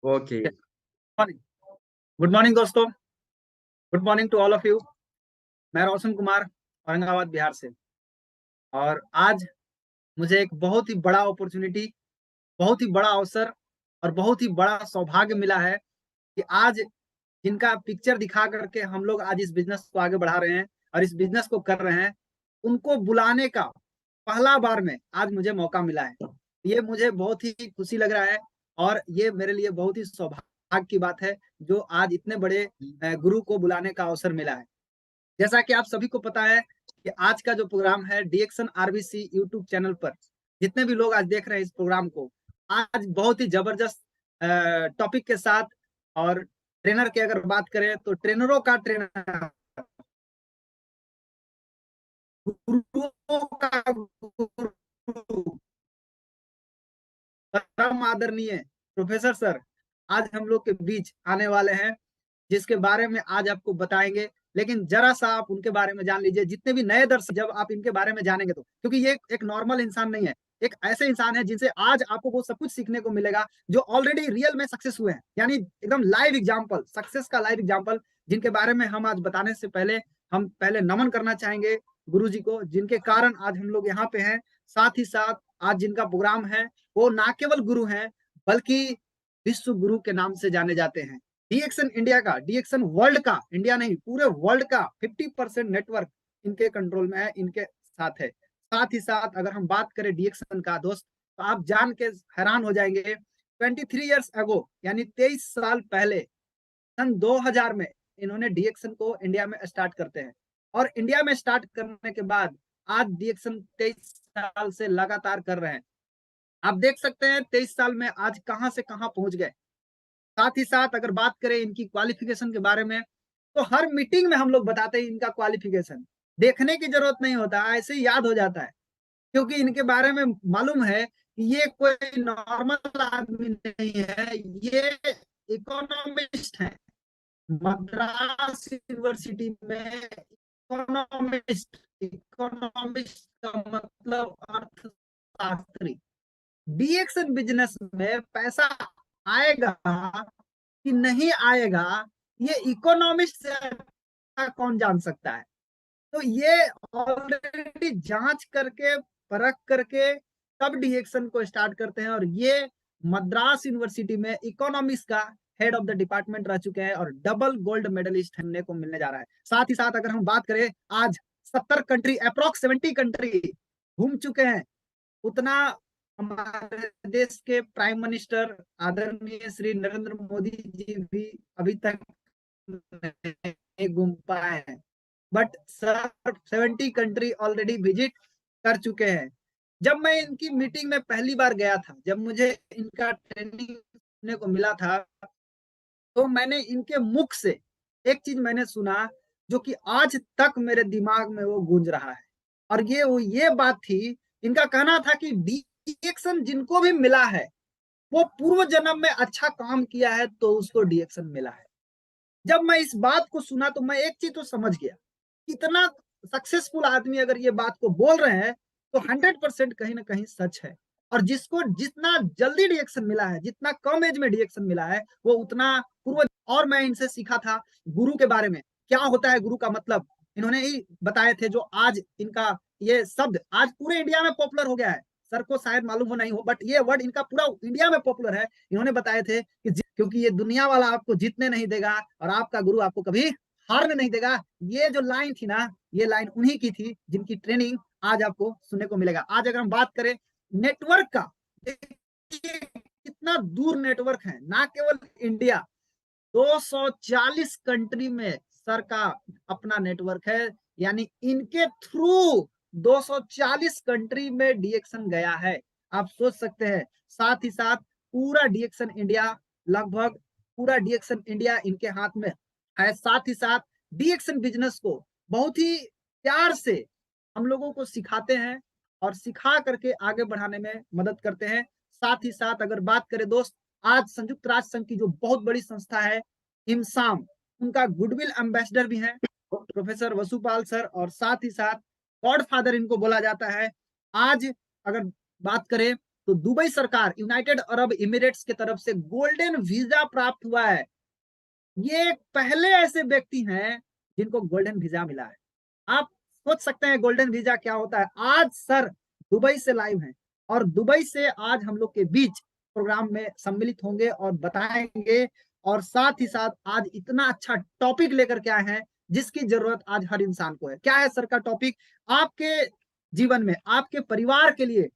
Okay. Morning. Good morning दोस्तों। Good morning to all of you. मैं रोशन कुमार, औरंगाबाद बिहार से। और आज मुझे एक बहुत ही बड़ा अपॉर्चुनिटी, बहुत ही बड़ा अवसर और बहुत ही बड़ा सौभाग्य मिला है कि आज जिनका पिक्चर दिखा करके हम लोग आज इस बिजनेस को आगे बढ़ा रहे हैं और इस बिजनेस को कर रहे हैं, उनको बुलाने का पहला बार में आज मुझे मौका मिला है। ये मुझे बहुत ही खुशी लग रहा है और ये मेरे लिए बहुत ही सौभाग्य की बात है जो आज इतने बड़े गुरु को बुलाने का अवसर मिला है। जैसा कि आप सभी को पता है कि आज का जो प्रोग्राम है डीएक्शन आरबीसी यूट्यूब चैनल पर जितने भी लोग आज देख रहे हैं इस प्रोग्राम को, आज बहुत ही जबरदस्त टॉपिक के साथ, और ट्रेनर की अगर बात करें तो ट्रेनरों का ट्रेनर, गुरुओं का गुरु, परम आदरणीय प्रोफेसर सर आज हम लोग के बीच आने वाले हैं, जिसके बारे में आज आपको बताएंगे। लेकिन जरा सा आप उनके बारे में जान लीजिए। जितने भी नए दर्शक जब आप इनके बारे में जानेंगे तो, क्योंकि ये एक नॉर्मल इंसान नहीं है, एक ऐसे इंसान है जिनसे आज आपको वो सब कुछ सीखने को मिलेगा जो ऑलरेडी रियल में सक्सेस हुए हैं, यानी एकदम लाइव एग्जांपल, सक्सेस का लाइव एग्जांपल, जिनके बारे में हम आज बताने से पहले हम पहले नमन करना चाहेंगे गुरु जी को, जिनके कारण आज हम लोग यहाँ पे हैं। साथ ही साथ आज जिनका प्रोग्राम है वो ना केवल गुरु हैं बल्कि विश्व गुरु के नाम से जाने जाते हैं। डीएक्शन इंडिया का, डीएक्शन वर्ल्ड का, इंडिया नहीं पूरे वर्ल्ड का 50% नेटवर्क इनके कंट्रोल में है, इनके साथ है। साथ ही साथ अगर हम बात करें डीएक्शन का दोस्त, तो आप जान के हैरान हो जाएंगे, 23 ईयर्स अगो यानी 23 साल पहले सन 2000 में इन्होंने डीएक्शन को इंडिया में स्टार्ट करते हैं। और इंडिया में स्टार्ट करने के बाद आज डीएक्शन 23 साल से लगातार कर रहे हैं। आप देख सकते हैं 23 साल में आज कहां से कहां पहुंच गए। साथ ही साथ अगर बात करें इनकी क्वालिफिकेशन के बारे में, तो हर मीटिंग में हम लोग बताते हैं इनका क्वालिफिकेशन, देखने की जरूरत नहीं होता, ऐसे ही याद हो जाता है, क्योंकि इनके बारे में मालूम है कि ये कोई नॉर्मल आदमी नहीं है, ये इकोनॉमिस्ट है। मद्रास यूनिवर्सिटी में इकोनॉमिस्ट, इकोनॉमिस्ट का मतलब अर्थशास्त्री। डीएक्शन बिजनेस में पैसा आएगा कि नहीं आएगा, ये इकोनॉमिस्ट से अच्छा कौन जान सकता है। तो ये ऑलरेडी जांच करके परख करके तब डीएक्शन को स्टार्ट करते हैं, और ये मद्रास यूनिवर्सिटी में इकोनॉमिक्स का हेड ऑफ द डिपार्टमेंट रह चुके हैं और डबल गोल्ड मेडलिस्ट हमने को मिलने जा रहा है। साथ ही साथ अगर हम बात करें, आज 70 कंट्री, अप्रोक्स 70 कंट्री घूम चुके हैं। उतना हमारे देश के प्राइम मिनिस्टर आदरणीय श्री नरेंद्र मोदी जी भी अभी तक नहीं घूम पाए हैं, but sir 70 country already visit कर चुके हैं। जब मैं इनकी मीटिंग में पहली बार गया था, जब मुझे इनका ट्रेनिंग सुनने को मिला था, तो मैंने इनके मुख से एक चीज मैंने सुना जो कि आज तक मेरे दिमाग में वो गूंज रहा है। और ये बात थी, इनका कहना था कि डीएक्शन जिनको भी मिला है वो पूर्व जन्म में अच्छा काम किया है तो उसको डीएक्शन मिला है। जब मैं इस बात को सुना तो मैं एक चीज तो समझ गया, इतना सक्सेसफुल आदमी अगर ये बात को बोल रहे हैं तो 100% कहीं ना कहीं सच है। और जिसको जितना जल्दी रिएक्शन मिला है, जितना कम एज में रिएक्शन मिला है, वो उतना पूर्व। और मैं इनसे सीखा था गुरु के बारे में, क्या होता है गुरु का मतलब, इन्होंने ही बताए थे। जो आज इनका ये शब्द आज पूरे इंडिया में पॉपुलर हो गया है, सर को शायद मालूम हो नहीं हो, बट ये वर्ड इनका पूरा इंडिया में पॉपुलर है। इन्होंने बताए थे कि क्योंकि ये दुनिया वाला आपको जीतने नहीं देगा और आपका गुरु आपको कभी हारने नहीं देगा। ये जो लाइन थी ना, ये लाइन उन्हीं की थी जिनकी ट्रेनिंग आज आपको सुनने को मिलेगा। आज अगर हम बात करें नेटवर्क का, कितना दूर नेटवर्क है, ना केवल इंडिया, 240 कंट्री में सर का अपना नेटवर्क है, यानी इनके थ्रू 240 कंट्री में डीएक्शन गया है। आप सोच सकते हैं। साथ ही साथ पूरा डीएक्शन इंडिया, लगभग पूरा डीएक्शन इंडिया इनके हाथ में है। साथ ही साथ डीएक्शन बिजनेस को बहुत ही प्यार से हम लोगों को सिखाते हैं और सिखा करके आगे बढ़ाने में मदद करते हैं। साथ ही साथ अगर बात करें दोस्त, आज संयुक्त राष्ट्र संघ की जो बहुत बड़ी संस्था है हिमसाम, उनका गुडविल एम्बेसडर भी हैं प्रोफेसर वसुपाल सर, और साथ ही साथ गॉड फादर इनको बोला जाता है। आज अगर बात करें तो दुबई सरकार, यूनाइटेड अरब इमिरेट्स की तरफ से गोल्डन वीजा प्राप्त हुआ है। ये पहले ऐसे व्यक्ति हैं जिनको गोल्डन वीजा मिला है। आप सोच सकते हैं गोल्डन वीजा क्या होता है। आज सर दुबई से लाइव हैं और दुबई से आज हम लोग के बीच प्रोग्राम में सम्मिलित होंगे और बताएंगे, और साथ ही साथ आज इतना अच्छा टॉपिक लेकर के आए हैं जिसकी जरूरत आज हर इंसान को है। क्या है सर का टॉपिक? आपके जीवन में, आपके परिवार के लिए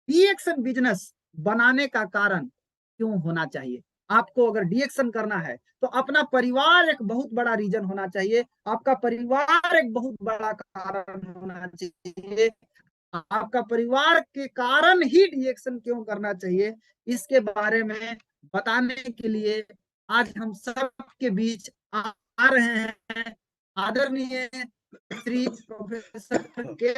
डीएक्शन बिजनेस बनाने का कारण क्यों होना चाहिए। आपको अगर डीएक्शन करना है तो अपना परिवार एक बहुत बड़ा रीजन होना चाहिए, आपका परिवार एक बहुत बड़ा कारण होना चाहिए। आपका परिवार के कारण ही डीएक्शन क्यों करना चाहिए, इसके बारे में बताने के लिए आज हम सबके बीच आ रहे हैं आदरणीय श्री प्रोफेसर के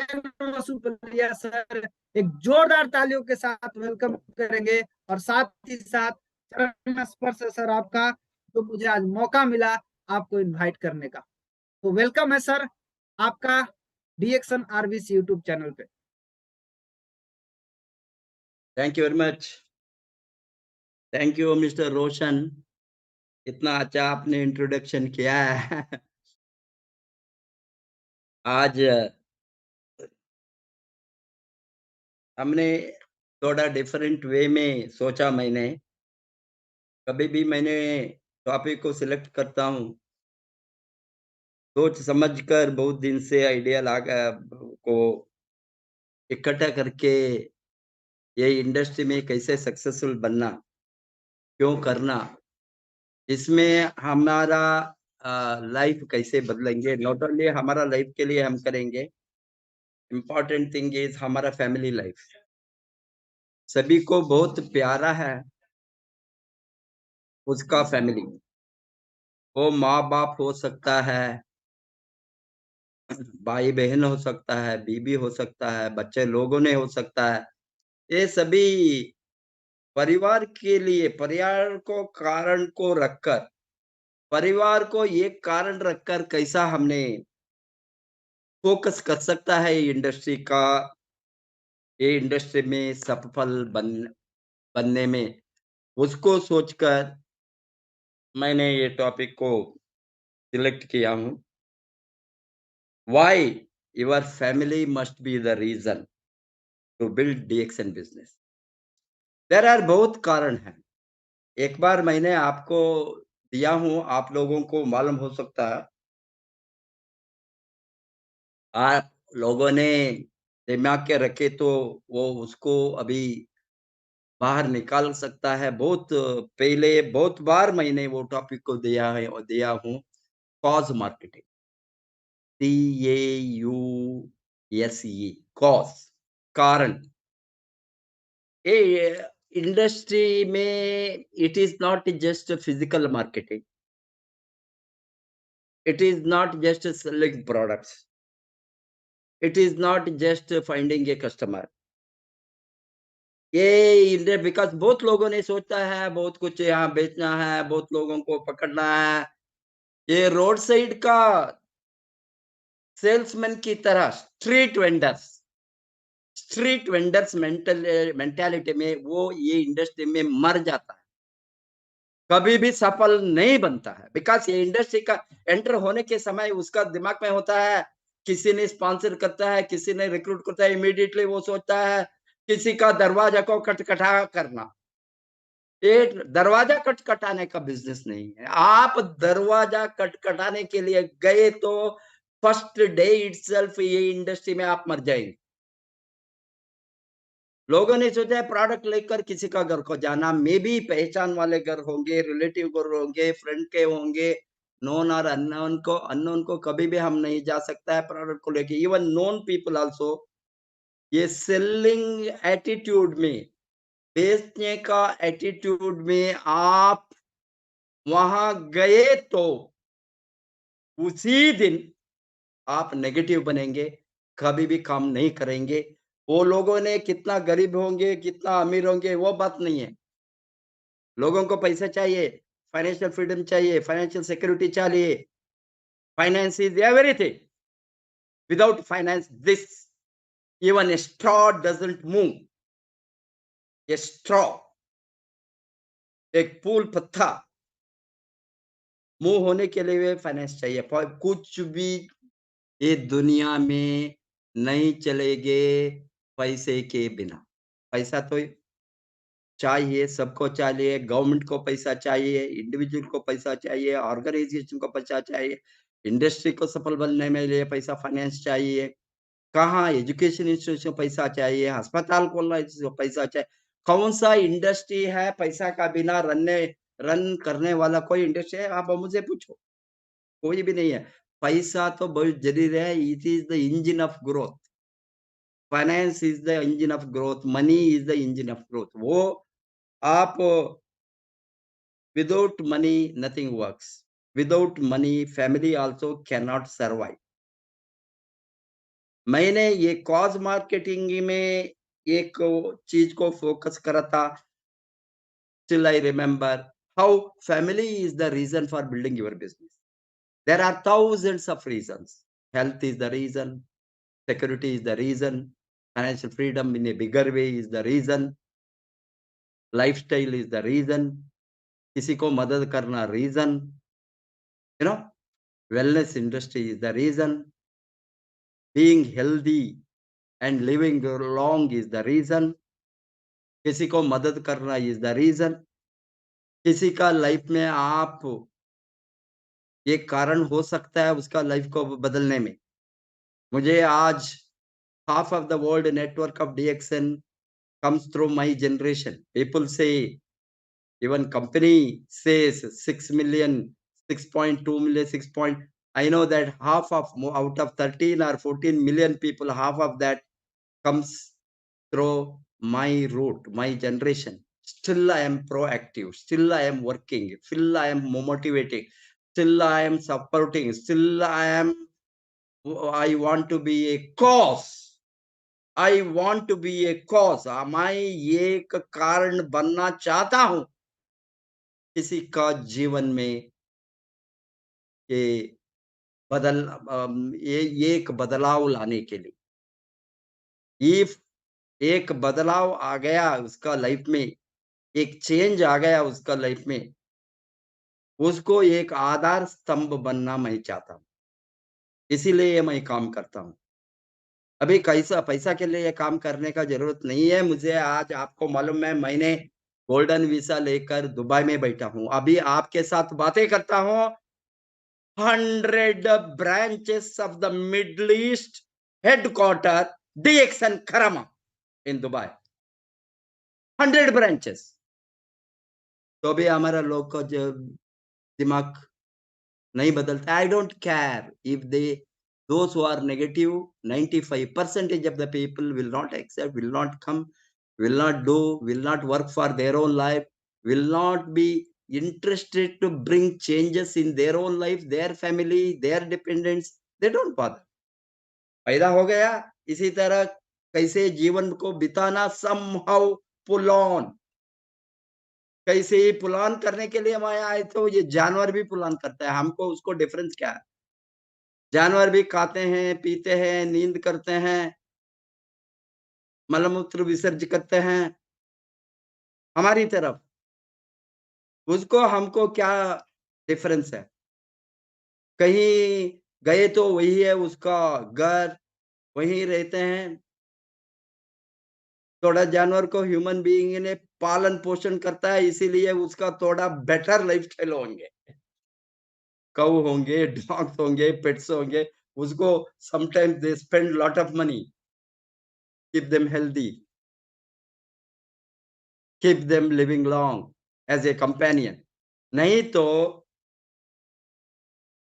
वसुपलिया सर। एक जोरदार तालियों के साथ वेलकम करेंगे, और साथ ही साथ चरण स्पर्श सर आपका, जो मुझे आज मौका मिला आपको इनवाइट करने का। तो वेलकम है सर आपका डीएक्शन आरबीसी यूट्यूब चैनल पे। Thank you very much. Thank you mister Roshan, इतना अच्छा आपने इंट्रोडक्शन किया है। आज हमने थोड़ा डिफरेंट वे में सोचा। मैंने कभी भी मैंने टॉपिक को सिलेक्ट करता हूँ, सोच समझकर बहुत दिन से आइडिया को इकट्ठा करके ये इंडस्ट्री में कैसे सक्सेसफुल बनना, क्यों करना, इसमें हमारा लाइफ कैसे बदलेंगे। नॉट ओनली हमारा लाइफ के लिए हम करेंगे, इम्पोर्टेंट थिंग इज हमारा फैमिली लाइफ। सभी को बहुत प्यारा है उसका फैमिली। वो माँ बाप हो सकता है, भाई बहन हो सकता है, बीबी हो सकता है, बच्चे लोगों ने हो सकता है। ये सभी परिवार के लिए, परिवार को कारण को रखकर, परिवार को एक कारण रखकर कैसा हमने फोकस कर सकता है ये इंडस्ट्री का, ये इंडस्ट्री में सफल बनने में, उसको सोचकर मैंने ये टॉपिक को सिलेक्ट किया हूँ। Why your family must be the reason to build DXN business. There are बहुत कारण हैं। एक बार मैंने आपको दिया हूँ, आप लोगों को मालूम हो सकता है, आप लोगों ने दिमाग के रखे तो वो उसको अभी बाहर निकाल सकता है। बहुत पहले बहुत बार मैंने वो टॉपिक को दिया है और दिया हूँ। कॉज मार्केटिंग, CAUSE, कॉज, कारण। ये इंडस्ट्री में it is not just physical marketing, it is not just selling products, it is not just finding a customer। ये बिकॉज बहुत लोगों ने सोचा है बहुत कुछ यहाँ बेचना है, बहुत लोगों को पकड़ना है। ये रोड साइड का सेल्समैन की तरह स्ट्रीट वेंडर्स मेंटालिटी में वो ये इंडस्ट्री में मर जाता है, कभी भी सफल नहीं बनता है। बिकॉज ये इंडस्ट्री का एंटर होने के समय उसका दिमाग में होता है, किसी ने स्पॉन्सर करता है, किसी ने रिक्रूट करता है, इमीडिएटली वो सोचता है किसी का दरवाजा को खटखटा करना। ये दरवाजा खटखटाने का बिजनेस नहीं है। आप दरवाजा खटखटाने के लिए गए तो फर्स्ट डे इटसेल्फ ये इंडस्ट्री में आप मर जाएंगे। लोगों ने सोचा है प्रोडक्ट लेकर किसी का घर को जाना, मे बी पहचान वाले घर होंगे, रिलेटिव घर होंगे, फ्रेंड के होंगे, नोन और अननोन को कभी भी हम नहीं जा सकता है प्रोडक्ट को लेके। इवन नोन पीपल आल्सो ये सेलिंग एटीट्यूड में, बेचने का एटीट्यूड में आप वहां गए तो उसी दिन आप नेगेटिव बनेंगे, कभी भी काम नहीं करेंगे। वो लोगों ने कितना गरीब होंगे, कितना अमीर होंगे, वो बात नहीं है। लोगों को पैसा चाहिए, फाइनेंशियल फ्रीडम चाहिए, फाइनेंशियल सिक्योरिटी चाहिए। Finance is everything. Without finance this even a straw doesn't move। ये स्ट्रॉ, एक फूल पत्ता मुंह होने के लिए फाइनेंस चाहिए। कुछ भी ये दुनिया में नहीं चलेंगे पैसे के बिना। पैसा तो चाहिए, सबको चाहिए, गवर्नमेंट को पैसा चाहिए, इंडिविजुअल को पैसा चाहिए, ऑर्गनाइजेशन को पैसा चाहिए, इंडस्ट्री को सफल बनने में लिए पैसा फाइनेंस चाहिए। कहाँ एजुकेशन इंस्टीट्यूशन को पैसा चाहिए, अस्पताल खोलना है इसको पैसा चाहिए। कौन-सा इंडस्ट्री है पैसा का बिना रन करने वाला कोई इंडस्ट्री है? आप मुझसे पूछो, कोई भी नहीं है। पैसा तो बहुत ज़रूरी है, it is the engine of growth. Finance is the engine of growth, money is the engine of growth. वो आप without money, nothing works. Without money, family also cannot survive. मैंने ये कॉज़ मार्केटिंग में एक चीज़ को फ़ोकस करा था। Still I remember how family is the reason for building your business. There are thousands of reasons. Health is the reason, security is the reason, financial freedom in a bigger way is the reason, lifestyle is the reason, किसी को मदद करना reason, you know, wellness industry is the reason, being healthy and living long is the reason, किसी को मदद करना is the reason, किसी का लाइफ में आप ये कारण हो सकता है उसका लाइफ को बदलने में। मुझे आज half of the world network of DXN comes through my generation. People say, even company says 6 million, 6.2 million, 6 point. I know that half of out of 13 or 14 million people, half of that comes through my route, my generation. Still I am proactive. Still I am working. Still I am motivating. Still I am supporting. Still I want to be a cause. I want to be a cause. मैं एक कारण बनना चाहता हूँ किसी का जीवन में ये ये एक बदलाव लाने के लिए। इफ एक बदलाव आ गया उसका लाइफ में, एक चेंज आ गया उसका लाइफ में, उसको एक आधार स्तंभ बनना मैं चाहता हूँ। इसीलिए ये मैं काम करता हूँ। अभी कैसा पैसा के लिए ये काम करने का ज़रूरत नहीं है मुझे। आज आपको मालूम है मैंने गोल्डन वीज़ा लेकर दुबई में बैठा हूँ। अभी आपके साथ बातें करता हूँ। 100 branches of the Middle East headquarter DXN Karama in Dubai. 100 branches. तो भी हमारा लोग का जो दिमाग नहीं बदलता। I don't care if those who are negative, 95% of the people will not accept, will not come, will not do, will not work for their own life, will not be interested to bring changes in their own life, their family, their dependents. They don't bother. पैदा हो गया, इसी तरह कैसे जीवन को बिताना, somehow pull on. कैसे पुलान करने के लिए मैं आए तो ये जानवर भी पुलान करता है, हमको उसको डिफरेंस क्या है? जानवर भी खाते हैं, पीते हैं, नींद करते हैं, मल-मूत्र विसर्ज करते हैं, हमारी तरफ। उसको हमको क्या डिफरेंस है? कहीं गए तो वही है उसका घर, वहीं रहते हैं। थोड़ा जानवर को ह्यूमन बीइंग ने पालन-पोषण करता है, इसीलिए उसका थोड़ा बेटर लाइफ़स्टाइल होंगे। काऊ होंगे, डॉग्स होंगे, पेट्स होंगे, उसको sometimes they spend lot of money, keep them healthy, keep them living long as a companion. नहीं तो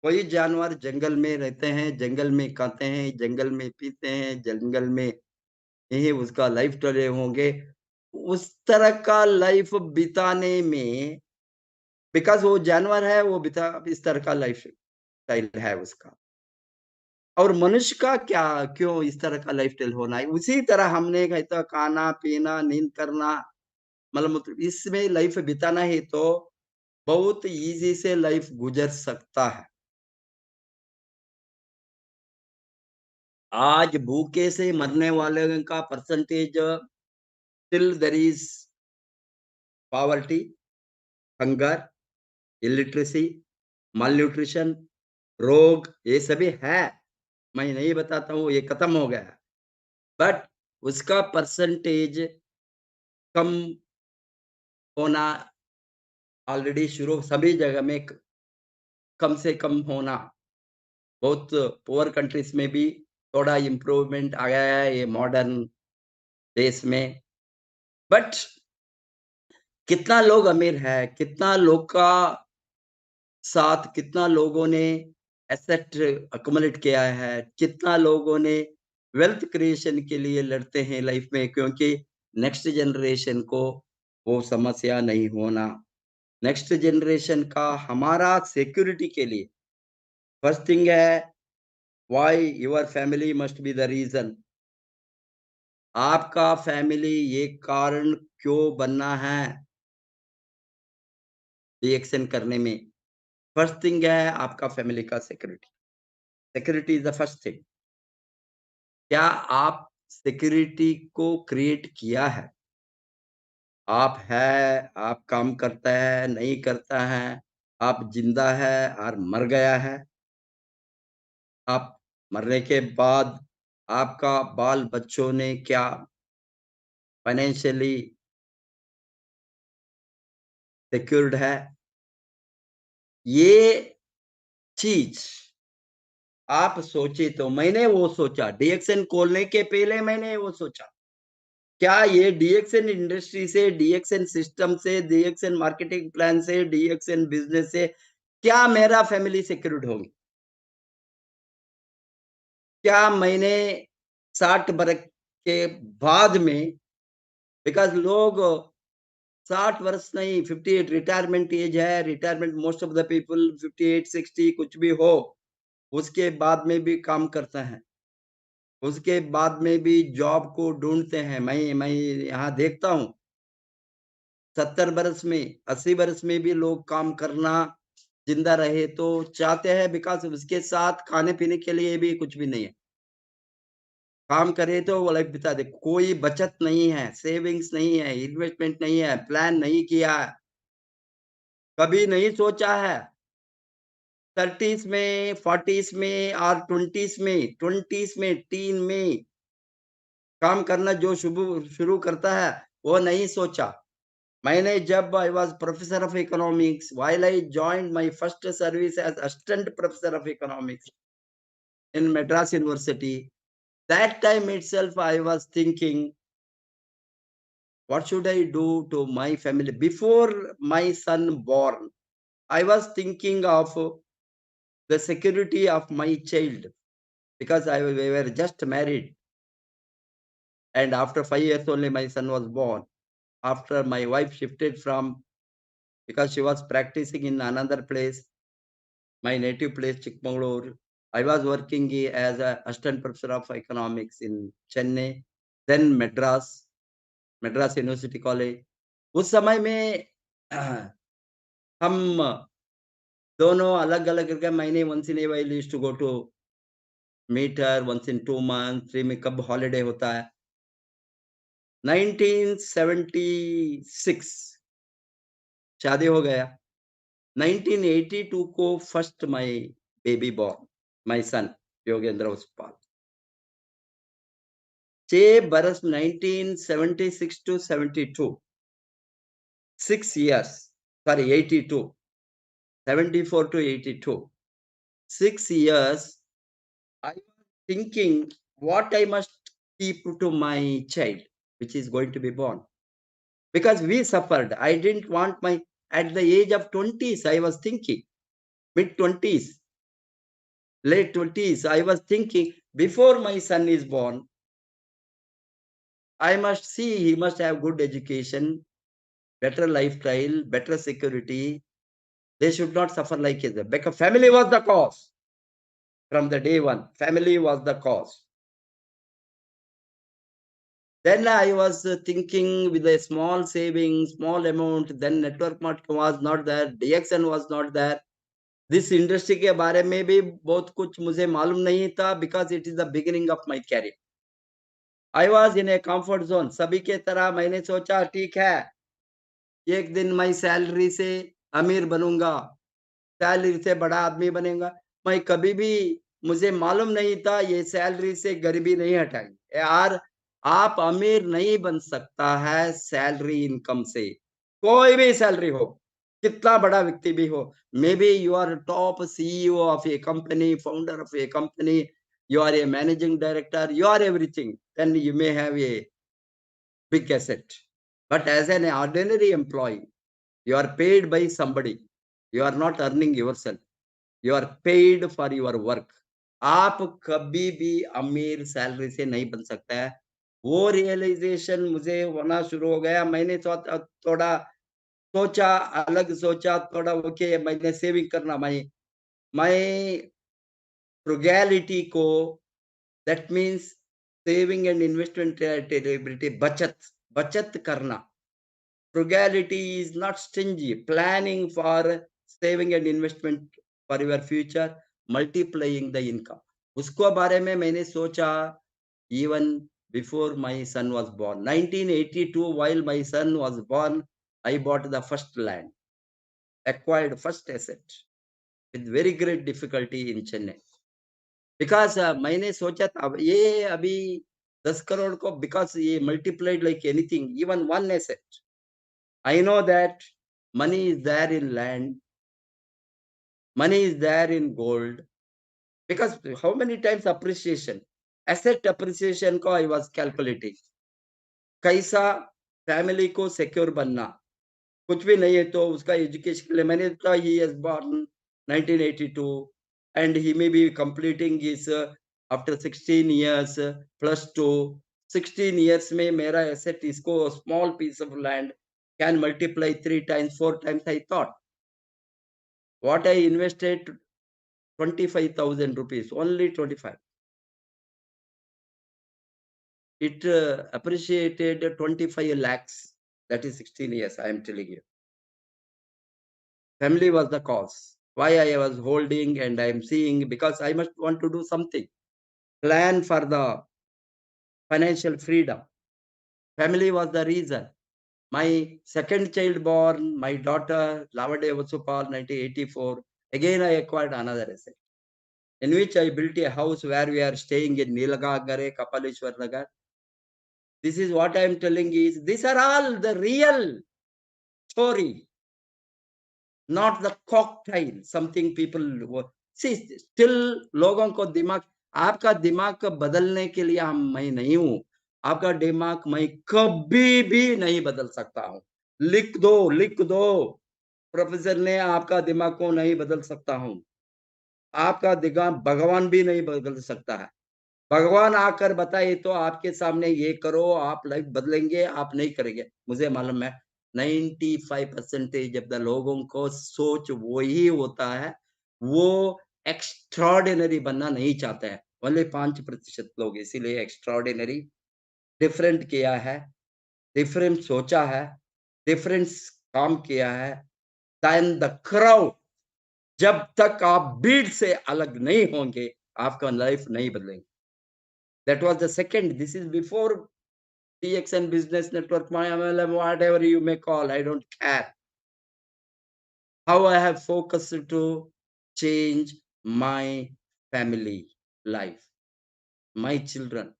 कोई जानवर जंगल में रहते हैं, जंगल में खाते हैं, जंगल में पीते हैं, जंगल में यही उसका लाइफ चले होंगे। उस तरह का लाइफ बिताने में बिकॉज़ वो जानवर है, वो बिता इस तरह का लाइफ स्टाइल है उसका। और मनुष्य का क्या क्यों इस तरह का लाइफ़स्टाइल होना है? उसी तरह हमने कहता खाना-पीना, नींद करना, मल-मूत्र इसमें लाइफ़ बिताना है तो बहुत ईज़ी से लाइफ़ गुज़र सकता है। आज भूखे से मरने वाले का percentage still there is poverty, hunger, illiteracy, malnutrition, रोग, ये सभी है। मैं नहीं बताता हूँ, ये खत्म हो गया है। बट उसका परसेंटेज कम होना ऑलरेडी शुरू सभी जगह में कम से कम होना, बहुत पुअर कंट्रीज में भी थोड़ा इम्प्रूवमेंट आ गया है ये मॉडर्न देश में। बट कितना लोग अमीर है, कितना लोग का साथ, कितना लोगों ने एसेट अक्युमुलेट किया है, कितना लोगों ने वेल्थ क्रिएशन के लिए लड़ते हैं लाइफ में, क्योंकि नेक्स्ट जनरेशन को वो समस्या नहीं होना। नेक्स्ट जनरेशन का हमारा सिक्योरिटी के लिए फर्स्ट थिंग है, why your family must be the reason. आपका फैमिली ये कारण क्यों बनना है रिएक्शन करने में। फर्स्ट थिंग है आपका फैमिली का security. Security is the first thing. क्या आप सिक्योरिटी को क्रिएट किया है? आप है, आप काम करता है, नहीं करता है, आप जिंदा है और मर गया है। आप मरने के बाद आपका बाल बच्चों ने क्या फाइनेंशियली सिक्योर्ड है? ये चीज आप सोचे तो मैंने वो सोचा, डीएक्सएन खोलने के पहले मैंने वो सोचा, क्या ये डीएक्सएन इंडस्ट्री से, डीएक्सएन सिस्टम से, डीएक्सएन मार्केटिंग प्लान से, डीएक्सएन बिजनेस से क्या मेरा फैमिली सिक्योर्ड होगी? क्या मैंने 60 बरस के बाद में, बिकॉज़ लोग 60 वर्ष नहीं, 58 रिटायरमेंट एज है, retirement most of the people 58, 60 कुछ भी हो, उसके बाद में भी काम करते हैं। उसके बाद में भी जॉब को ढूँढते हैं। मैं यहाँ देखता हूँ 70 बरस में, 80 बरस में भी लोग काम करना, ज़िंदा रहे तो चाहते हैं, बिकॉज़ उसके साथ खाने-पीने के लिए भी कुछ भी नहीं है। काम करे तो वो लाइफ बिता दे। कोई बचत नहीं है, सेविंग्स नहीं है, इन्वेस्टमेंट नहीं है, प्लान नहीं किया है, कभी नहीं सोचा है। 30s में, 40s में और 20s में, टीन में काम करना जो शुरू करता है, वो नहीं सोचा। मैंने जब I was professor of economics, while I joined my first service as assistant professor of economics in Madras University. That time itself, I was thinking, what should I do to my family? Before my son born, I was thinking of the security of my child, because we were just married. And after 5 years only, my son was born. After my wife shifted from, because she was practicing in another place, my native place, Chikmagalur. I was working as a assistant professor of economics in Chennai, then Madras University College. उस समय में हम दोनों अलग-अलग करके महीने once in a while used to go to meet her, once in 2 months, 3 में कब हॉलिडे होता है। 1976 शादी हो गया। 1982 को first my baby born, my son Yogendra Uspal. 6 बरस 1976 to 72, 6 years, sorry 82, 74 to 82, 6 years I was thinking what I must keep to my child, which is going to be born. Because we suffered. I didn't want my, at the age of 20s, I was thinking, mid 20s, late 20s, I was thinking, before my son is born, I must see he must have good education, better lifestyle, better security. They should not suffer like his. Because family was the cause. From the day one, family was the cause. Then I was thinking with a small saving, small amount, then network marketing was not there, DXN was not there. This industry के बारे में भी बहुत कुछ मुझे मालूम नहीं था, because it is the beginning of my career. I was in a comfort zone. सभी के तरह मैंने सोचा ठीक है, एक दिन मैं सैलरी से अमीर बनूंगा, सैलरी से बड़ा आदमी बनेगा। मैं कभी भी, मुझे मालूम नहीं था ये सैलरी से गरीबी नहीं हटाएगी यार। आप अमीर नहीं बन सकता है सैलरी इनकम से, कोई भी सैलरी हो, कितना बड़ा व्यक्ति भी हो। Maybe you are top CEO of a company, founder of a company, you are a managing director, you are everything, then you may have a big asset. But as an ordinary employee, you are paid by somebody. You are not earning yourself. You are paid for your work. आप कभी भी अमीर salary से नहीं बन सकता है। वो रियलाइजेशन मुझे होना शुरू हो गया। मैंने थोड़ा सोचा, अलग सोचा, थोड़ा ओके मैंने सेविंग करना, मैं फ्रुगैलिटी को, that means saving and investment ability, बचत बचत करना। Frugality is not stingy, planning for saving and investment for your future, multiplying the income, उसको बारे में मैंने सोचा। Even before my son was born 1982, while my son was born, I bought the first land, acquired first asset with very great difficulty in Chennai. Because मैंने सोचा था अब ये अभी 10 करोड़ को, बिकॉज़ ये multiplied like anything, even one asset. I know that money is there in land, money is there in gold, because how many times appreciation, asset appreciation को I was calculating. कैसा फैमिली को secure बनना, कुछ भी नहीं है तो उसका एजुकेशन के लिए मैंने तो, he is born 1982 and he may be completing his after 16 years plus 2, 16 years में मेरा एसेट, इसको small piece of land can multiply 3 times 4 times। I thought what I invested 25,000 rupees, only 25, it appreciated 25 lakhs, that is 16 years, I am telling you. Family was the cause why I was holding, and I am seeing, because I must want to do something, plan for the financial freedom. Family was the reason. My second child born, my daughter, Lavade Vasupal, 1984, again I acquired another asset, in which I built a house where we are staying in Nilagagare, Kapaleshwar Nagar. This is what I am telling is, these are all the real story, not the cocktail, something people see, still लोगों को दिमाग, आपका दिमाग बदलने के लिए हम, मैं नहीं हूँ। आपका दिमाग मैं कभी भी नहीं बदल सकता हूँ। लिख दो, लिख दो। प्रोफेसर ने आपका दिमाग को नहीं बदल सकता हूँ। आपका दिमाग भगवान भी नहीं बदल सकता है। भगवान आकर बताए तो आपके सामने ये करो, आप लाइफ बदलेंगे, आप नहीं करेंगे। मुझे मालूम है 95% जब द लोगों को सोच वही होता है, वो एक्स्ट्राऑर्डिनरी बनना नहीं चाहते हैं। ओनली 5% लोग इसीलिए एक्स्ट्राऑर्डिनरी, डिफरेंट किया है, डिफरेंट सोचा है, डिफरेंट काम किया है देन द क्राउड। जब तक आप भीड़ से अलग नहीं होंगे, आपका लाइफ नहीं बदलेंगे। That was the second. This is before TXN Business Network, whatever you may call, I don't care. How I have focused to change my family life, my children,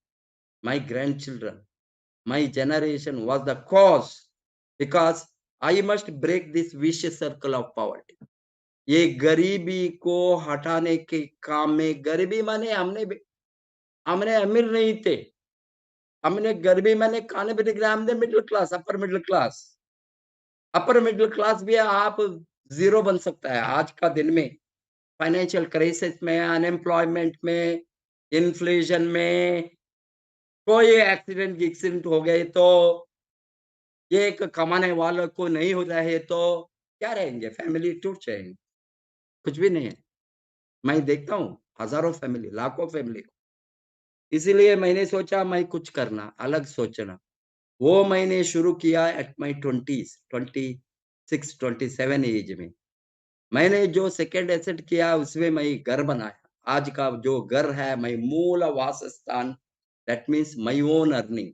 my grandchildren, my generation was the cause, because I must break this vicious circle of poverty. ये गरीबी को हटाने के काम में, गरीबी माने हमने अमीर नहीं थे, हमने गरीबी माने खाने पीने के लिए, हमने middle class, upper middle class भी आप जीरो बन सकता है आज का दिन में। फाइनेंशियल क्राइसिस में, अनएम्प्लॉयमेंट में, इन्फ्लेशन में, कोई एक्सीडेंट हो गए तो, ये एक कमाने वालों को नहीं हो रहे तो क्या रहेंगे, फैमिली टूट जाएंगे, कुछ भी नहीं है। मैं देखता हूँ हजारों फैमिली, लाखों फैमिली को। इसीलिए मैंने सोचा मैं कुछ करना, अलग सोचना। वो मैंने शुरू किया एट माय 20s, 26, 27 एज में। मैंने जो सेकंड एसेट किया उसमें मैं घर बनाया। आज का जो घर है, मैं मूल वासस्थान, that means my own earning.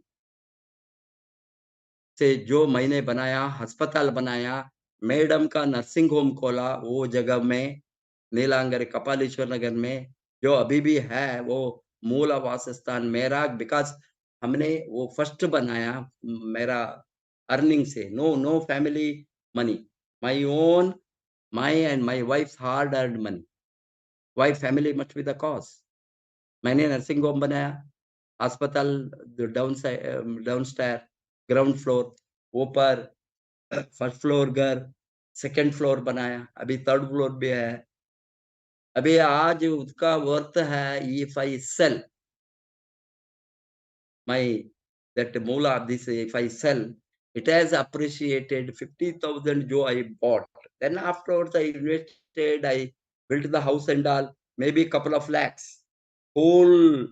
से जो मैंने बनाया, अस्पताल बनाया, मैडम का नर्सिंग होम खोला, वो जगह में नीलांगर कपालीश्वर नगर में, जो अभी भी है, वो मूल आवास स्थान मेरा, बिकॉज़ हमने वो फर्स्ट बनाया मेरा अर्निंग से, no family money, my own, my and my wife's hard earned money, why family must be the cause. मैंने नर्सिंग होम बनाया, अस्पताल डाउनस्टायर, ग्राउंड फ्लोर, ऊपर फर्स्ट फ्लोर घर, सेकंड फ्लोर बनाया, अभी थर्ड फ्लोर भी है। अभी आज उसका वर्थ है, if I sell my that moolah of this, if I sell, it has appreciated 50,000 जो I bought. Then afterwards I invested, I built the house and all, maybe couple of lakhs. Whole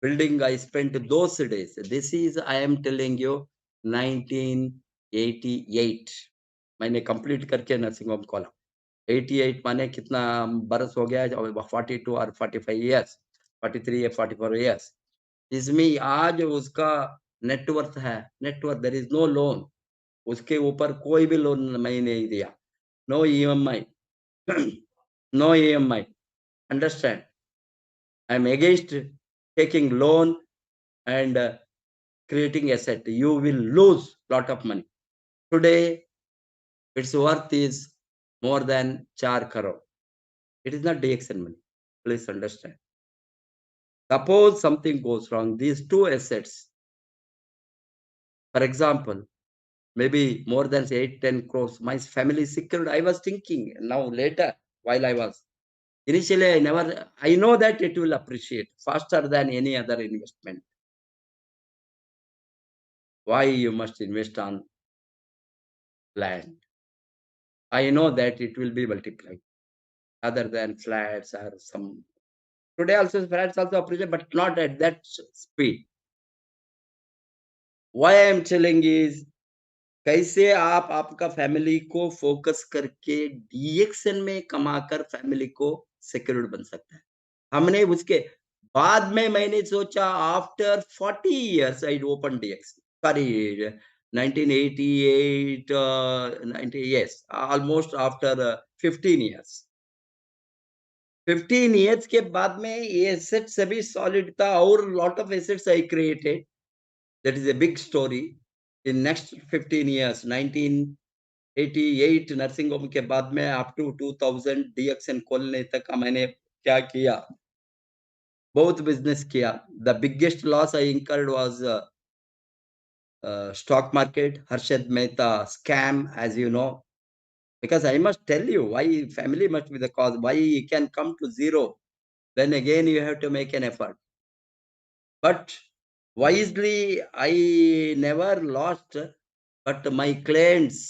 building I spent those days. This is I am telling you 1988 मैंने complete करके nursing home खोला। 88 माने कितना बरस हो गया, 42 और 45 years, 43 या 44 इयर्स। इसमें आज उसका नेटवर्थ है, net worth there is no loan, उसके ऊपर कोई भी लोन मैं नहीं दिया। No EMI, no EMI, understand? I am against taking loan and creating asset. You will lose lot of money. Today, its worth is more than 4 crore. It is not DXN money. Please understand. Suppose something goes wrong, these two assets, for example, maybe more than 8-10 crores. My family is secured. I was thinking now later while I was initially I know that it will appreciate faster than any other investment. Why you must invest on land? I know that it will be multiplied other than flats or some. Today also flats also appreciate, but not at that speed. Why I am telling is कैसे आप आपका family को focus करके DXN में कमाकर family को secured बन सकता है। हमने उसके बाद में मैंने सोचा after 40 years I open DXN, sorry 1988 90 yes almost after 15 years. 15 years के बाद में ये एसेट सभी सॉलिड था और lot of assets I created. That is a big story. In next 15 years 1988 nursing home के बाद में अप टू 2000 डीएक्सएन खोलने तक मैंने क्या किया, बहुत बिजनेस किया। The biggest loss I incurred was stock market, Harshad Mehta scam, as you know. Because I must tell you why family must be the cause, why you can come to zero. Then again you have to make an effort. But wisely, I never lost, but my clients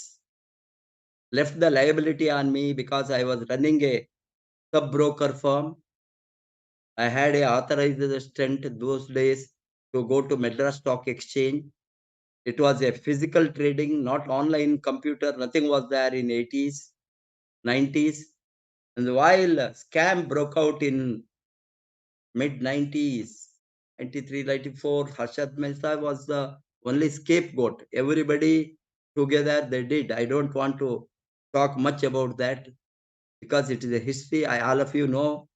left the liability on me because I was running a sub-broker firm. I had a authorized assistant those days to go to Madras Stock Exchange. It was a physical trading, not online computer. Nothing was there in 80s, 90s. And while scam broke out in mid 90s, 93, 94, Harshad Mehta was the only scapegoat. Everybody together they did. I don't want to talk much about that because it is a history. All of you know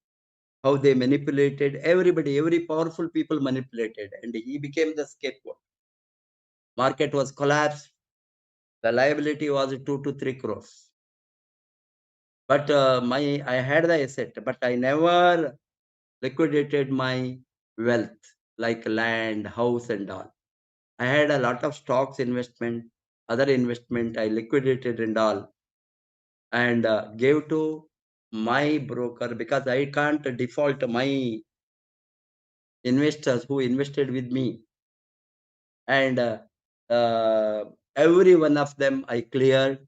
how they manipulated everybody, every powerful people manipulated, and he became the scapegoat. Market was collapsed. The liability was 2 to 3 crores. But I had the asset, but I never liquidated my wealth like land, house, and all. I had a lot of stocks investment, other investment I liquidated and all, and gave to my broker because I can't default my investors who invested with me. And every one of them I cleared.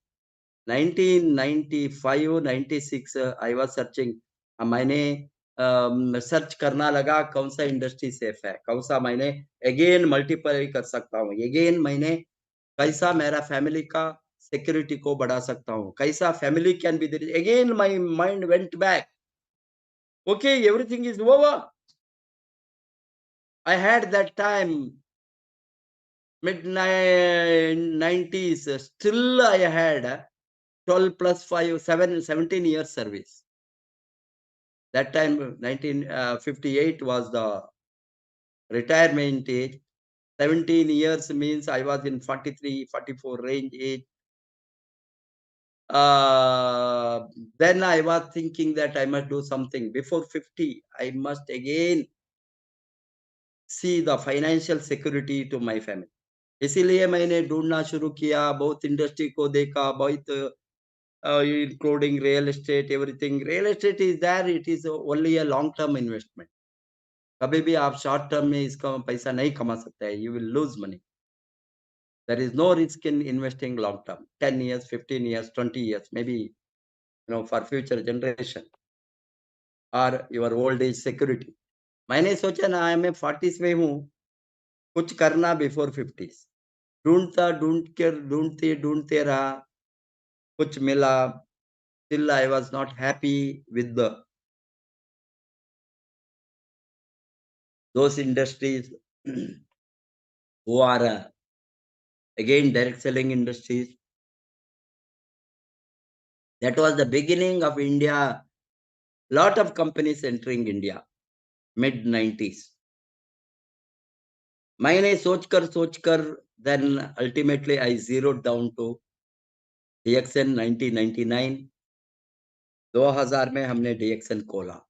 1995, 96 I was searching. मैंने search करना लगा कौन सा industry safe है, कौन सा मैंने again multiply कर सकता हूँ, अगेन मैंने कैसा मेरा फैमिली का सिक्योरिटी को बढ़ा सकता हूँ, कैसा family can be there. Again my mind went back, okay everything is over. I had that time mid-90s, still I had 12 plus 5, 17 years service. That time, 1958 was the retirement age. 17 years means I was in 43, 44 range age. Then I was thinking that I must do something. Before 50, I must again see the financial security to my family. इसीलिए मैंने ढूंढना शुरू किया, बहुत industry को देखा, बहुत including real estate, everything. Real estate is there, it is only a long term investment. कभी भी आप शॉर्ट टर्म में इसका पैसा नहीं कमा सकते हैं, you will lose money. There is no risk in investing long term, 10 years, 15 years, 20 years, maybe for future generation or your old age security. मैंने सोचा ना मैं 40s में हूँ, कुछ करना बिफोर 50s. ढूंढते रहा, कुछ मिला. Still I was not happy with those industries who are again direct selling industries. That was the beginning of India. Lot of companies entering India, mid-90s. मैंने सोचकर then ultimately I zeroed down to DXN 1999. 2000 में हमने DXN खोला.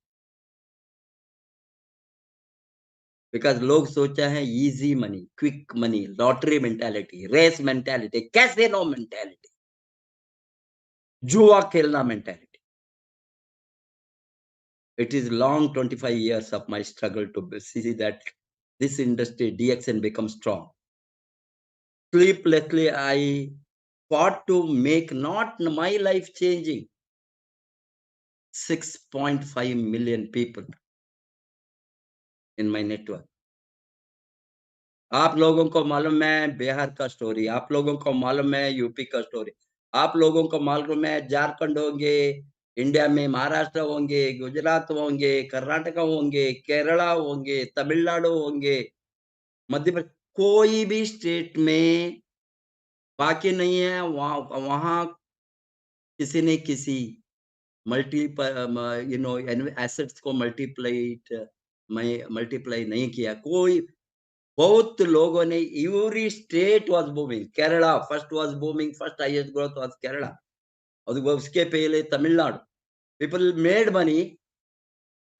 Because लोग सोचा है easy money, quick money, lottery mentality, race mentality, casino mentality, जुआ खेलना mentality. It is long 25 years of my struggle to see that this industry, DXN, becomes strong. Sleeplessly, I fought to make not my life changing 6.5 million people in my network. आप लोगों को मालूम है बिहार का story, आप लोगों को मालूम है यूपी का स्टोरी, आप लोगों को मालूम है झारखंड होंगे, इंडिया में महाराष्ट्र होंगे, गुजरात होंगे, कर्नाटक होंगे, केरला होंगे, तमिलनाडु होंगे, मध्य प्रदेश, कोई भी स्टेट में बाकी नहीं है. वहां किसी ने किसी एसेट्स को मल्टीप्लाई नहीं किया. कोई बहुत लोगों ने, every state was booming. Kerala first was booming, first highest growth was Kerala, और उसके पहले Tamil Nadu. People made money.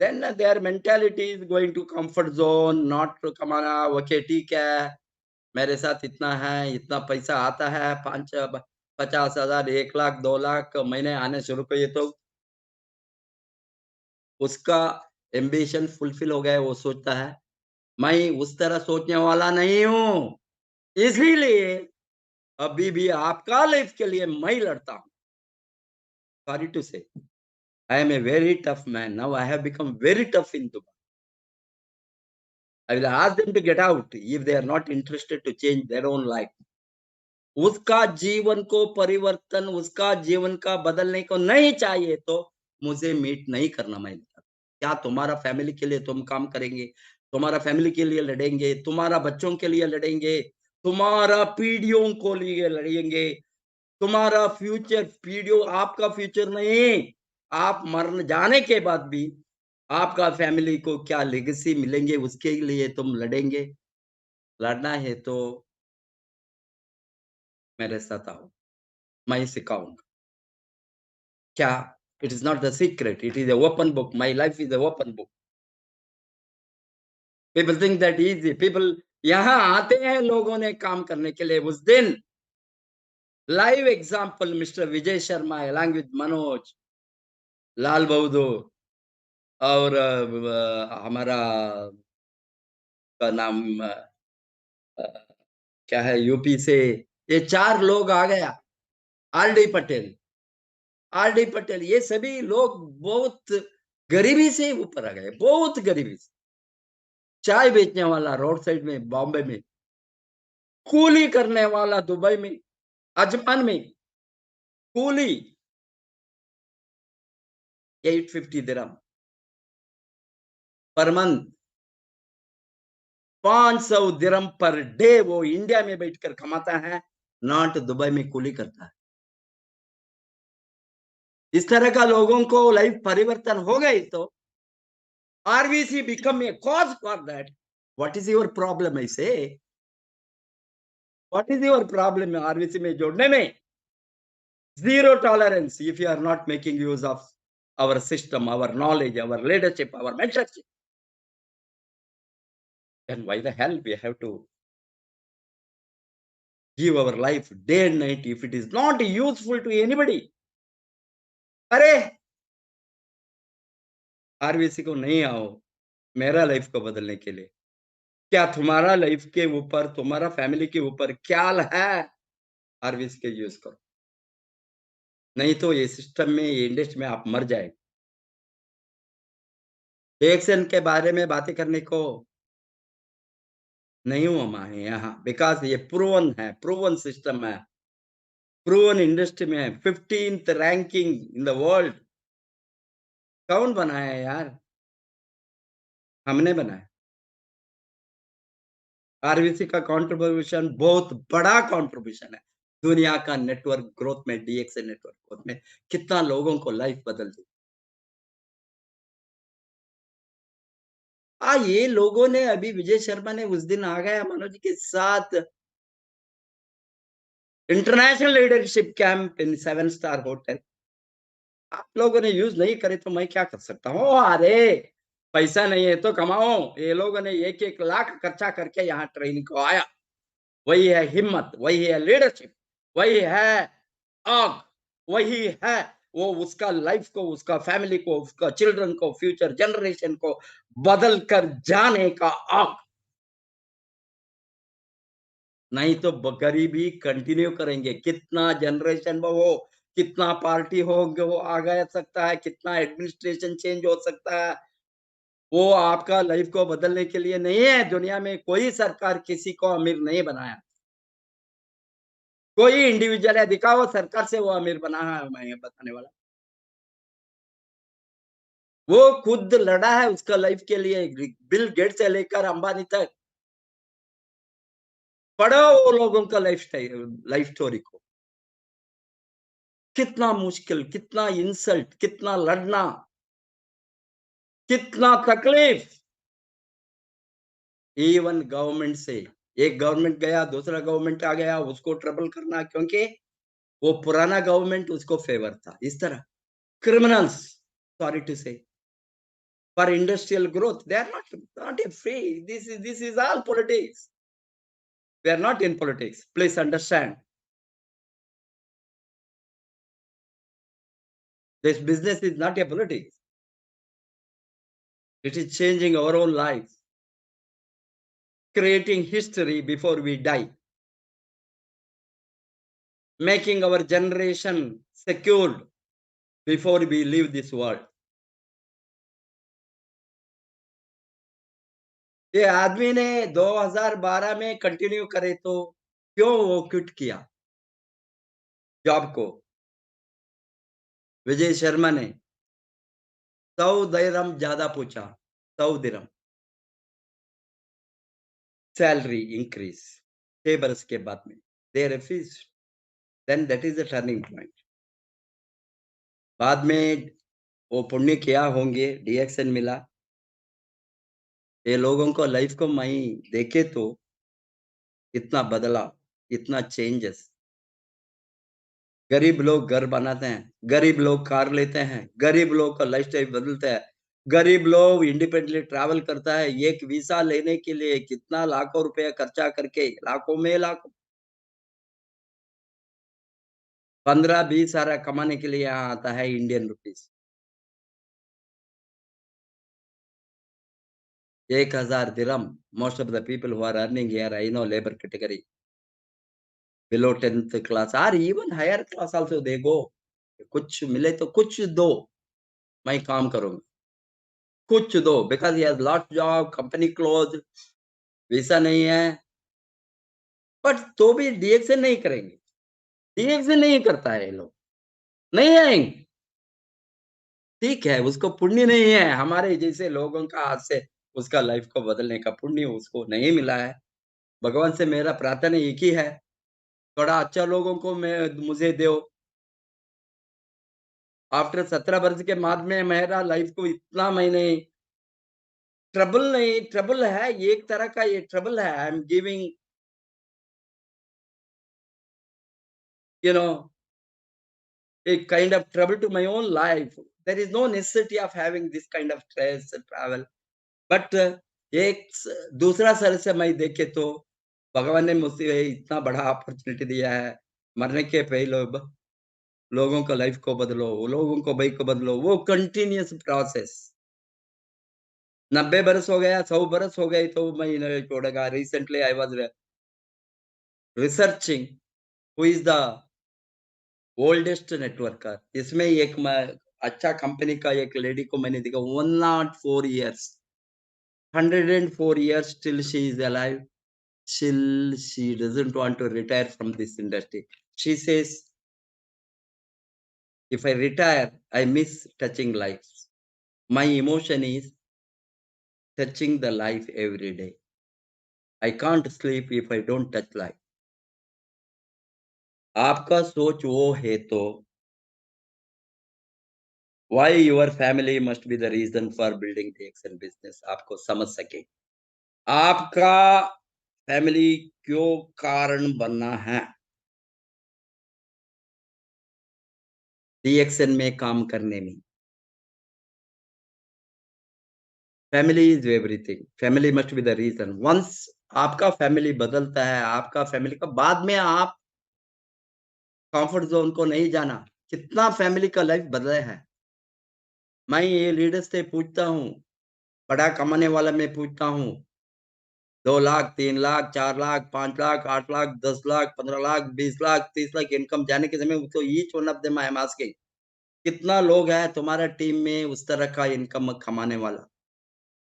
Then their mentality is going to comfort zone, not to कमाना. ओके ठीक है, मेरे साथ इतना है, इतना पैसा आता है, 50,000, 1 लाख, 2 लाख महीने आने शुरू किए, तो उसका एम्बिशन फुलफिल हो गया. वो सोचता है मैं उस तरह सोचने वाला नहीं हूं, इसीलिए अभी भी आपका लाइफ के लिए मैं लड़ता हूं. Sorry to say, I am a very tough man. Now I have become very tough in Dubai. I will ask them to get out if they are not interested to change their own life. उसका जीवन को परिवर्तन, उसका जीवन का बदलने को नहीं चाहिए तो मुझे मीट नहीं करना. मैं क्या तुम्हारा फैमिली के लिए तुम काम करेंगे, तुम्हारा फैमिली के लिए लड़ेंगे, तुम्हारा बच्चों के लिए लड़ेंगे, तुम्हारा पीढ़ियों को लिए लड़ेंगे, तुम्हारा फ्यूचर, पीढ़ियों, आपका फ्यूचर नहीं, आप मर जाने के बाद भी आपका फैमिली को क्या लेगेसी मिलेंगे, उसके लिए तुम लड़ेंगे. लड़ना है तो मेरे साथ आओ, मैं सिखाऊंगा. क्या? It is not the secret, it is a open book. My life is a open book. People think that easy. People यहाँ आते हैं लोगों ने काम करने के लिए. उस दिन live example mister Vijay Sharma along with Manoj, Lal Bahadur और हमारा का नाम अ, क्या है यूपी से, ये 4 लोग आ गया. आरडी पटेल, आरडी पटेल, ये सभी लोग बहुत गरीबी से ऊपर आ गए, बहुत गरीबी से. चाय बेचने वाला रोड साइड में बॉम्बे में, कूली करने वाला दुबई में, अजमान में कूली 850 दिरहम पर मंथ. 500 दिरहम पर डे वो इंडिया में बैठकर कमाता है, नॉट दुबई में कूली करता है। इस तरह का लोगों को लाइफ परिवर्तन हो गई तो RVC become a cause for that. What is your problem? I say, what is your problem RVC में जोड़ने में? Zero tolerance if you are not making use of our system, our knowledge, our leadership, our mentorship. Then why the hell we have to give our life day and night if it is not useful to anybody? अरे RVC को नहीं आओ मेरा life को बदलने के लिए। क्या तुम्हारा लाइफ के ऊपर, तुम्हारा फैमिली के ऊपर ख्याल है? RVC के यूज करो, नहीं तो ये सिस्टम में, ये इंडस्ट्री में आप मर जाएंगे। एक्शन के बारे में बातें करने को नहीं हूँ मैं यहाँ, बिकॉज़ ये प्रूवन है, प्रूवन सिस्टम है, प्रूवन इंडस्ट्री में है, 15th ranking in the world. कौन बनाया है यार? हमने बनाया। आरबीसी का कंट्रीब्यूशन बहुत बड़ा कंट्रीब्यूशन है। दुनिया का नेटवर्क ग्रोथ में, डीएक्सन नेटवर्क ग्रोथ में कितना लोगों को लाइफ बदल दी। ये लोगों ने अभी विजय शर्मा ने उस दिन आ गया मनोज के साथ international leadership camp in 7 star hotel. आप लोगों ने यूज नहीं करे तो मैं क्या कर सकता हूँ? अरे पैसा नहीं है तो कमाओ। ये लोगों ने 1-1 लाख खर्चा करके यहाँ ट्रेनिंग को आया। वही है हिम्मत, वही है लीडरशिप, वही है आग, वही है वो उसका लाइफ को, उसका फैमिली को, उसका चिल्ड्रन को, फ्यूचर जनरेशन को बदल कर जाने का आग। नहीं तो गरीबी कंटिन्यू करेंगे। कितना जनरेशन में हो, कितना पार्टी हो वो आ गया सकता है, कितना एडमिनिस्ट्रेशन चेंज हो सकता है, वो आपका लाइफ को बदलने के लिए नहीं है। दुनिया में कोई सरकार किसी को अमीर नहीं बनाया। कोई इंडिविजुअल है, दिखाओ सरकार से वो अमीर बना है, मैं ये बताने वाला। वो खुद लड़ा है उसका लाइफ के लिए, बिल गेट्स से लेकर अंबानी तक। पढ़ो वो लोगों का लाइफ स्टोरी को। कितना मुश्किल, कितना इंसल्ट, कितना लड़ना, कितना तकलीफ। इवन गवर्नमेंट से, एक गवर्नमेंट गया, दूसरा गवर्नमेंट आ गया, उसको ट्रबल करना, क्योंकि वो पुराना गवर्नमेंट उसको फेवर था। इस तरह criminals, sorry to say, for industrial growth they are not free. This is all politics. We are not in politics, please understand. This business is not a politics, it is changing our own life, creating history before we die, making our generation secured before we leave this world. ये आदमी ने 2012 में continue करे तो क्यों वो quit किया job को? विजय शर्मा ने 100 दिरहम ज्यादा पूछा, 100 दिरहम सैलरी इंक्रीज 6 बरस के बाद में। They refuse, then that is the turning point. बाद में वो पुण्य किया होंगे, डीएक्सन मिला। ये लोगों को लाइफ को मैं देखे तो इतना बदलाव, इतना चेंजेस। गरीब लोग घर बनाते हैं, गरीब लोग कार लेते हैं, गरीब लोग का लाइफस्टाइल बदलता है, गरीब लोग इंडिपेंडेंटली ट्रैवल करता है। एक वीसा लेने के लिए कितना लाखों रुपया खर्चा करके, लाखों में लाखों, 15-20 हजार कमाने के लिए यहाँ आता है Indian rupees. 1000 dirham, most of the people who are earning here, I know labor category, below 10th class or even higher class also they go. कुछ मिले तो कुछ दो, मैं काम करूँगा। कुछ दो, because he has lost job, company close, visa नहीं है, बट तो भी डीएक्सन नहीं करेंगे। डीएक्सन नहीं करता है ये लोग, नहीं आएँगे। ठीक है, उसको पुण्य नहीं है, हमारे जैसे लोगों का हाथ से उसका लाइफ को बदलने का पुण्य उसको नहीं मिला है। भगवान से मेरा प्रार्थना एक ही है, थोड़ा अच्छा लोगों को मुझे दो। आफ्टर 17 वर्ष के बाद में मेरा लाइफ को इतना मैंने ट्रबल नहीं, ट्रबल है, एक तरह का ये ट्रबल है। I am giving you know a kind of trouble to my own life. There is no necessity of having this kind of stress travel. But एक दूसरा सर से मैं देखे तो भगवान ने मुझे इतना बड़ा अपॉर्चुनिटी दिया है। मरने के पहले लोगों का लाइफ को बदलो, लोगों को भाई को बदलो, वो कंटिन्यूअस प्रोसेस। 90 बरस हो गया, 100 बरस हो गए तो मैं नहीं छोड़ेगा। Recently I was researching who is the oldest networker. इसमें एक अच्छा कंपनी का एक लेडी को मैंने देखा 104 years, 104 years still she is alive. Still she doesn't want to retire from this industry. She says, if I retire, I miss touching lives. My emotion is touching the life every day. I can't sleep if I don't touch life. आपका सोच वो है तो why your family must be the reason for building the Excel business, आपको समझ सके। आपका family क्यों कारण बनना है डीएक्सएन में काम करने में। Family is everything, family must be the reason. Once आपका फैमिली बदलता है, आपका फैमिली का बाद में आप कंफर्ट जोन को नहीं जाना, कितना फैमिली का लाइफ बदला है। मैं ये लीडर्स से पूछता हूँ, बड़ा कमाने वाला मैं पूछता हूँ, 2 लाख, 3 लाख, 4 लाख, 5 लाख, 8 लाख, 10 लाख, 15 लाख, 20 लाख, 30 लाख इनकम जाने के समय तो each one of them I am asking, कितना लोग है तुम्हारा टीम में उस तरह का इनकम कमाने वाला?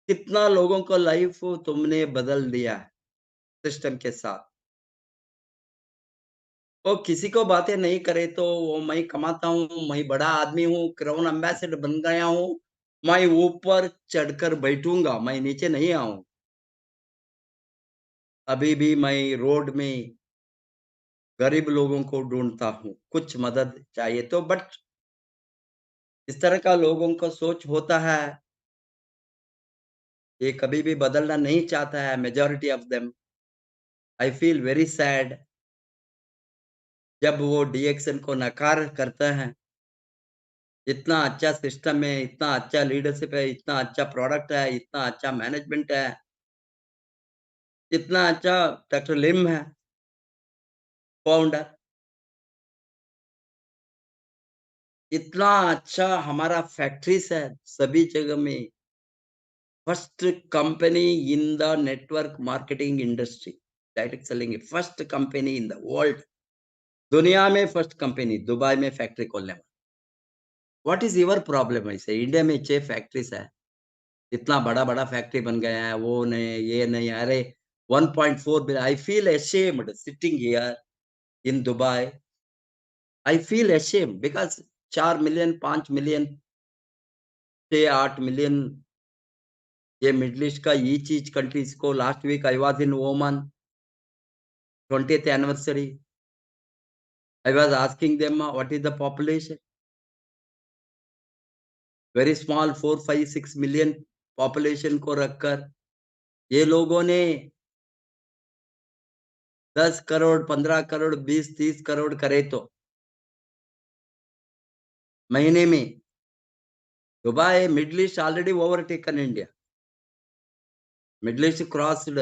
कितना लोगों का लाइफ तुमने बदल दिया है सिस्टम के साथ? वो किसी को बातें नहीं करे तो वो मैं कमाता हूँ, मैं बड़ा आदमी हूँ, क्राउन एम्बेसडर बन गया हूँ, मैं ऊपर चढ़कर बैठूँगा, मैं नीचे नहीं आऊँ। अभी भी मैं रोड में गरीब लोगों को ढूँढता हूँ, कुछ मदद चाहिए तो। बट इस तरह का लोगों का सोच होता है, ये कभी भी बदलना नहीं चाहता है majority of them. I feel very sad जब वो डीएक्सएन को नकार करते हैं। इतना अच्छा सिस्टम है, इतना अच्छा लीडरशिप है, इतना अच्छा प्रोडक्ट है, इतना अच्छा मैनेजमेंट है, इतना अच्छा डॉक्टर लिम है, फाउंडर। इतना अच्छा हमारा फैक्ट्रीज़ है सभी जगह में। First company in the network marketing industry, direct selling first company in the world. दुनिया में फर्स्ट कंपनी दुबई में फैक्ट्री खोलने वाला। व्हाट इज़ योर प्रॉब्लम ऐसे? इंडिया में 6 फैक्ट्रीज़ है। इतना बड़ा-बड़ा फैक्ट्री बन गया है, वो नहीं, ये नहीं, अरे 1.4 billion. I feel ashamed sitting here in Dubai. I feel ashamed because 4 million, 5 million से 8 मिलियन ये मिडल ईस्ट का ईच ईच कंट्रीज को। Last week I was in Oman, 20th anniversary. I was asking them what is the population? Very small 4, 5, 6 million population को रखकर ये लोगों ने 10 करोड़, 15 करोड़, 20, 30 करोड़ करे तो महीने में। Dubai, Middle East already overtaken India. Middle East crossed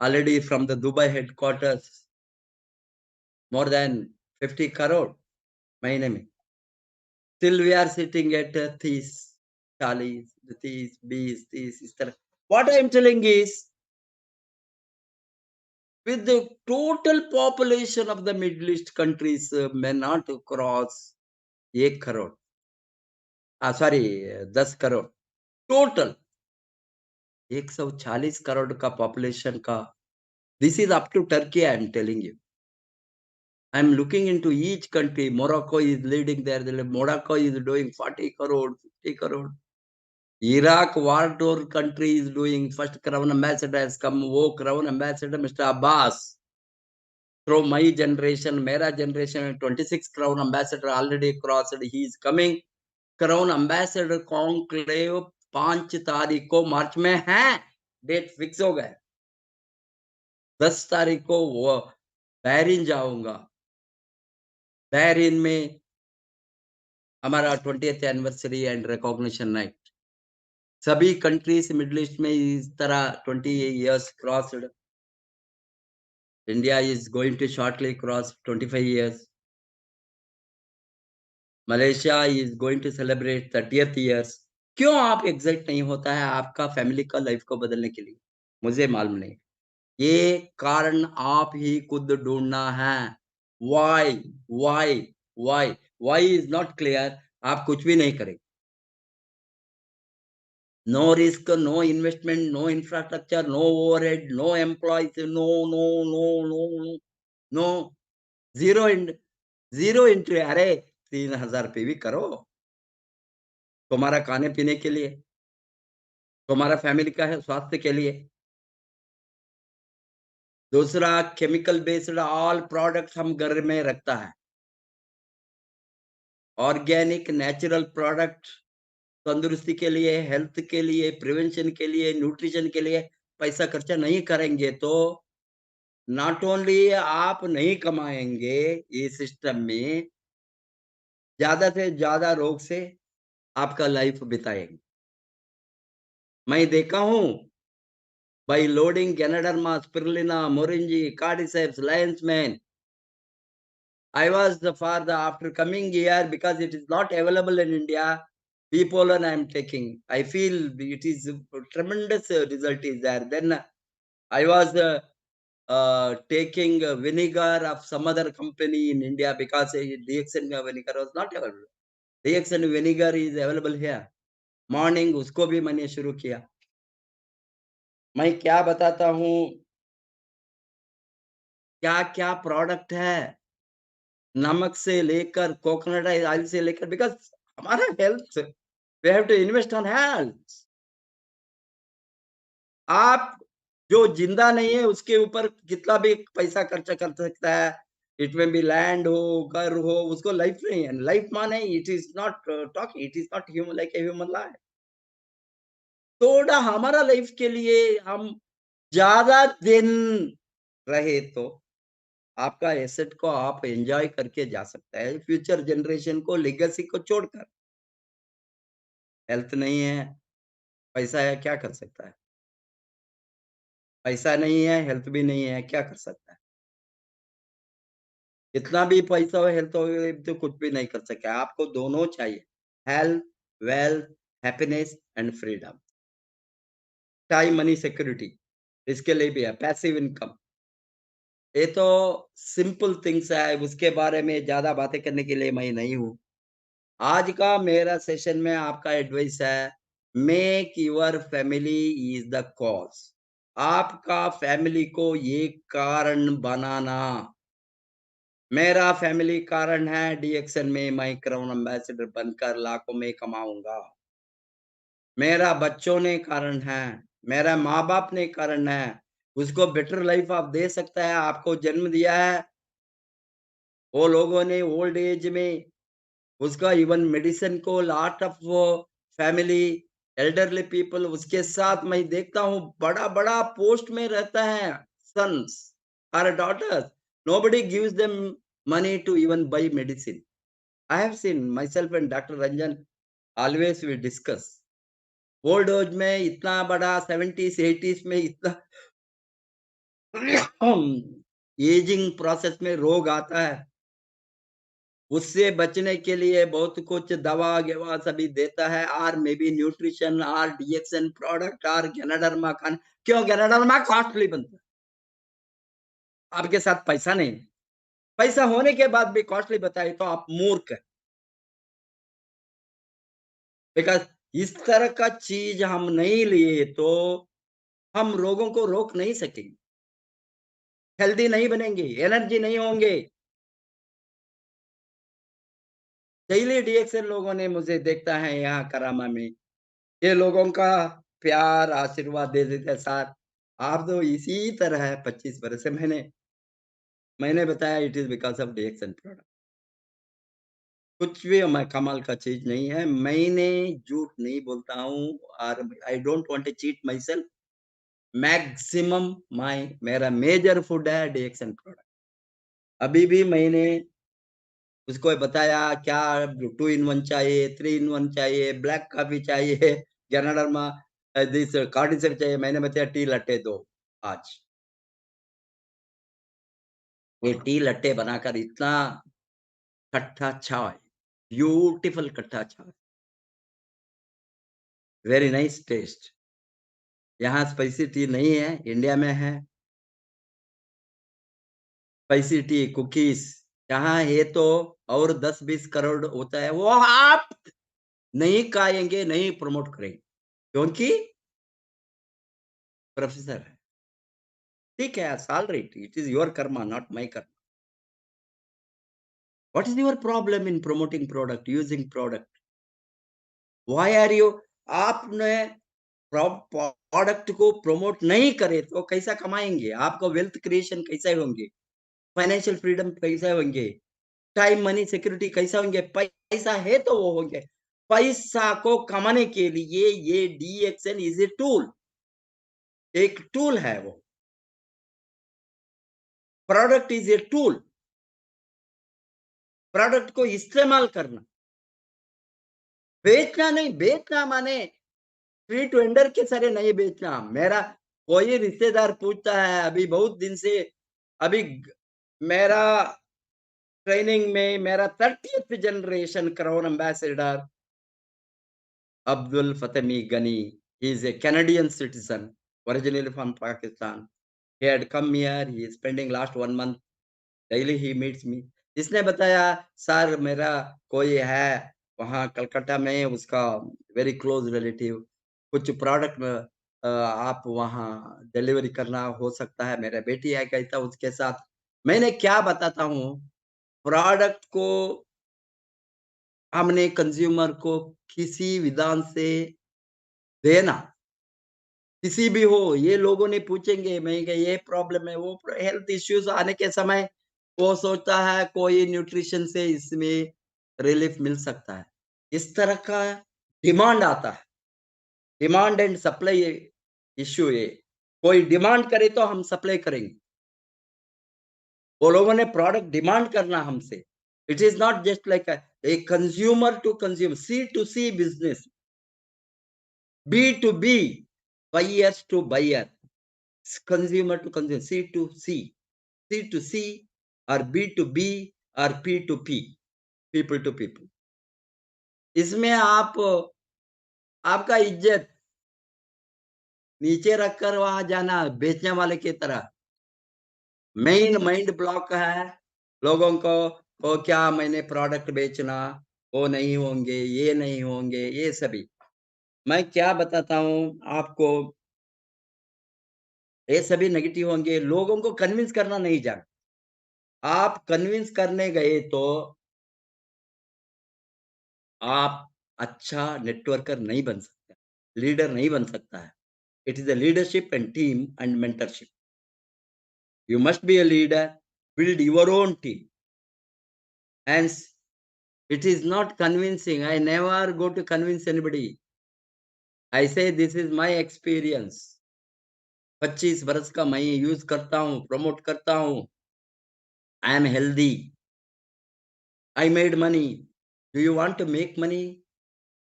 already from the Dubai headquarters more than 50 crore महीने में। Still we are sitting at 30, 40, 30, 20, 30 इस तरह। What I am telling is, with the total population of the Middle East countries may not cross 1 crore. Sorry 10 crore total. 140 crore का population का। This is up to Turkey, I am telling you. I am looking into each country. Morocco is leading there. Morocco is doing 40 crore, 50 crore. Iraq war torn country is doing. First crown ambassador has come. वो crown ambassador Mr. Abbas. Through my generation, मेरा generation 26 crown ambassador already crossed. He is coming. Crown ambassador conclave 5 तारीख को मार्च में है. Date fix हो गए. 10 तारीख को वो बहरीन जाऊंगा. बहरीन में हमारा 20th anniversary and recognition night. सभी कंट्रीज मिडिल ईस्ट में इस तरह 20 years crossed. India is going to shortly cross 25 years. Malaysia is going to celebrate 30th years. क्यों आप एग्जैक्ट नहीं होता है आपका फैमिली का लाइफ को बदलने के लिए? मुझे मालूम नहीं. ये कारण आप ही खुद ढूंढना है. Why? Why? Why? Why is not clear. आप कुछ भी नहीं करेंगे. No risk, no investment, no infrastructure, no overhead, no employees, no. No. Zero entry. अरे 3000 पे भी करो. तुम्हारा खाने पीने के लिए, तुम्हारा फैमिली का है स्वास्थ्य के लिए. दूसरा केमिकल बेस्ड ऑल प्रोडक्ट हम घर में रखता है. ऑर्गेनिक नेचुरल प्रोडक्ट तंदुरुस्ती के लिए, हेल्थ के लिए, प्रिवेंशन के लिए, न्यूट्रिशन के लिए पैसा खर्चा नहीं करेंगे तो नॉट ओनली आप नहीं कमाएंगे इस सिस्टम में, ज्यादा से ज्यादा रोग से आपका लाइफ बिताएंगे. मैं देखा हूं by loading Ganoderma, Spirulina, Moringi, Cordyceps, Lion's Mane. I was after coming here because it is not available in India. People and I am taking. I feel it is a tremendous result is there. Then I was taking vinegar of some other company in India because DXN vinegar was not available. DXN vinegar is available here. Morning उसको भी मैंने शुरू किया. मैं क्या बताता हूँ, क्या क्या प्रोडक्ट है, नमक से लेकर कोकोनट ऑयल से लेकर, बिकॉज हमारा health, we have to invest on health. आप जो जिंदा नहीं है उसके ऊपर कितना भी पैसा खर्चा कर सकता है. इट में भी लैंड हो, घर हो, उसको लाइफ नहीं है. लाइफ माने it is not talking, it is not human like a human life. थोड़ा हमारा लाइफ के लिए हम ज्यादा दिन रहे तो आपका एसेट को आप एंजॉय करके जा सकता है फ्यूचर जनरेशन को, लेगेसी को छोड़कर. हेल्थ नहीं है, पैसा है, क्या कर सकता है? पैसा नहीं है, हेल्थ भी नहीं है, क्या कर सकता है? कितना भी पैसा हो, हेल्थ हो, तो कुछ भी नहीं कर सके. आपको दोनों चाहिए, health, wealth, happiness and freedom. Time, money, security इसके लिए भी है. पैसिव इनकम, ये तो सिंपल थिंग्स है, उसके बारे में ज्यादा बातें करने के लिए मैं नहीं हूँ. आज का मेरा सेशन में आपका एडवाइस है, make your family is the cause. आपका फैमिली को ये कारण बनाना. मेरा फैमिली कारण है, डीएक्सन में मैं क्राउन एम्बेसडर बनकर लाखों में कमाऊंगा. मेरा बच्चों ने कारण है, मेरा माँ बाप ने कारण है. उसको बेटर लाइफ आप दे सकता है, आपको जन्म दिया है. वो लोगों ने ओल्ड एज में उसका इवन मेडिसिन को lot of family elderly people उसके साथ मैं देखता हूँ बड़ा-बड़ा पोस्ट में रहता है. सन्स और daughters, nobody gives them money to even buy medicine. I have seen myself and doctor Ranjan always we discuss. Old age में इतना बड़ा 70s 80s में इतना एजिंग प्रोसेस में रोग आता है. उससे बचने के लिए बहुत कुछ दवा-गेवा सभी देता है, और मे बी न्यूट्रिशन और डीएक्सन प्रोडक्ट और गैनाडर्मा खाना. क्यों गैनाडर्मा कॉस्टली बनता है? आपके साथ पैसा नहीं है. पैसा होने के बाद भी कॉस्टली बताए तो आप मूर्ख हैं. बिकॉज़ इस तरह का चीज़ हम नहीं लिए तो हम रोगों को रोक नहीं सकेंगे. हेल्दी नहीं बनेंगे, एनर्जी नहीं होंगे. डेली डीएक्सन लोगों ने मुझे देखता है यहाँ करामा में. ये लोगों का प्यार, आशीर्वाद दे देते हैं, "सर, आप तो इसी तरह है 25 बरस से।" मैंने बताया, "it is because of DXN product." कुछ भी मैं कमाल का चीज़ नहीं है। मैंने झूठ नहीं बोलता हूँ और I don't want to cheat myself. Maximum my मेरा मेजर फूड है डीएक्सन प्रोडक्ट। अभी भी मैंने उसको बताया क्या 2 इन 1 चाहिए, 3 इन 1 चाहिए, ब्लैक कॉफ़ी चाहिए, गैनाडर्मा दिस कार्डिसर चाहिए। मैंने बताया टी लट्टे दो आज। ये टी लट्टे बनाकर इतना खट्टा चाय, ब्यूटीफुल खट्टा चाय, वेरी नाइस टेस्ट। यहाँ स्पाइसी टी नहीं है, इंडिया में है। स्पाइसी टी, कुकीज़ यहाँ है तो और 10-20 करोड़ होता है, वो आप नहीं खाएँगे, नहीं प्रमोट करेंगे, क्योंकि प्रोफ़ेसर है। ठीक है, सॉल right, it is your karma, not my karma. What is your problem in promoting product, using product? Why are you आपने प्रोडक्ट को प्रमोट नहीं करे तो कैसा कमाएँगे? आपको वेल्थ क्रिएशन कैसे होंगे? फाइनेंशियल फ्रीडम कैसे होंगे? टाइम, मनी, सिक्योरिटी कैसा होंगे? पैसा है तो वो होंगे। पैसा को कमाने के लिए ये डीएक्सएल इज़ ए टूल, एक टूल है वो। Product is a tool, product को इस्तेमाल करना, बेचना नहीं, बेचना माने स्ट्रीट वेंडर के सारे नहीं बेचना। मेरा कोई रिश्तेदार पूछता है अभी बहुत दिन से अभी ग मेरा ट्रेनिंग में मेरा 30th generation crown ambassador Abdul Fatemi Ghani. He is a Canadian citizen, originally from Pakistan. He had come here. He is spending last 1 month. Daily he meets me. इसने बताया सर मेरा कोई है वहाँ कलकत्ता में उसका वेरी क्लोज रिलेटिव कुछ product आप वहाँ डिलीवरी करना हो सकता है मेरा बेटी है कहता उसके साथ मैंने क्या बताता हूँ प्रोडक्ट को हमने कंज्यूमर को किसी विधान से देना किसी भी हो, ये लोगों ने पूछेंगे, मैं क्या ये प्रॉब्लम है, वो हेल्थ इश्यूज़ आने के समय वो सोचता है कोई न्यूट्रिशन से इसमें रिलीफ मिल सकता है। इस तरह का डिमांड आता है, डिमांड एंड सप्लाई इश्यू ये। कोई डिमांड करे तो हम सप्लाई करेंगे। वो लोगों ने प्रोडक्ट डिमांड करना हमसे। It is not just like a consumer to consumer, C to C business, B to B, buyers to buyer, consumer to consumer, C to C, C to C or B to B or P to P, people to people. इसमें आप आपका इज्जत नीचे रखकर वहाँ जाना बेचने वाले की तरह। मेन माइंड ब्लॉक है लोगों को, वो क्या मैंने प्रोडक्ट बेचना, वो नहीं होंगे, ये नहीं होंगे, ये सभी। मैं क्या बताता हूँ आपको, ये सभी नेगेटिव होंगे, लोगों को कन्विंस करना नहीं जाना। आप कन्विंस करने गए तो आप अच्छा नेटवर्कर नहीं बन सकते, लीडर नहीं बन सकता है। It is a leadership and team and mentorship. You must be a leader, build your own team. Hence, it is not convincing. I never go to convince anybody. I say this is my experience. 25 बरस का मैं use करता हूँ, promote करता हूँ। I am healthy, I made money. Do you want to make money?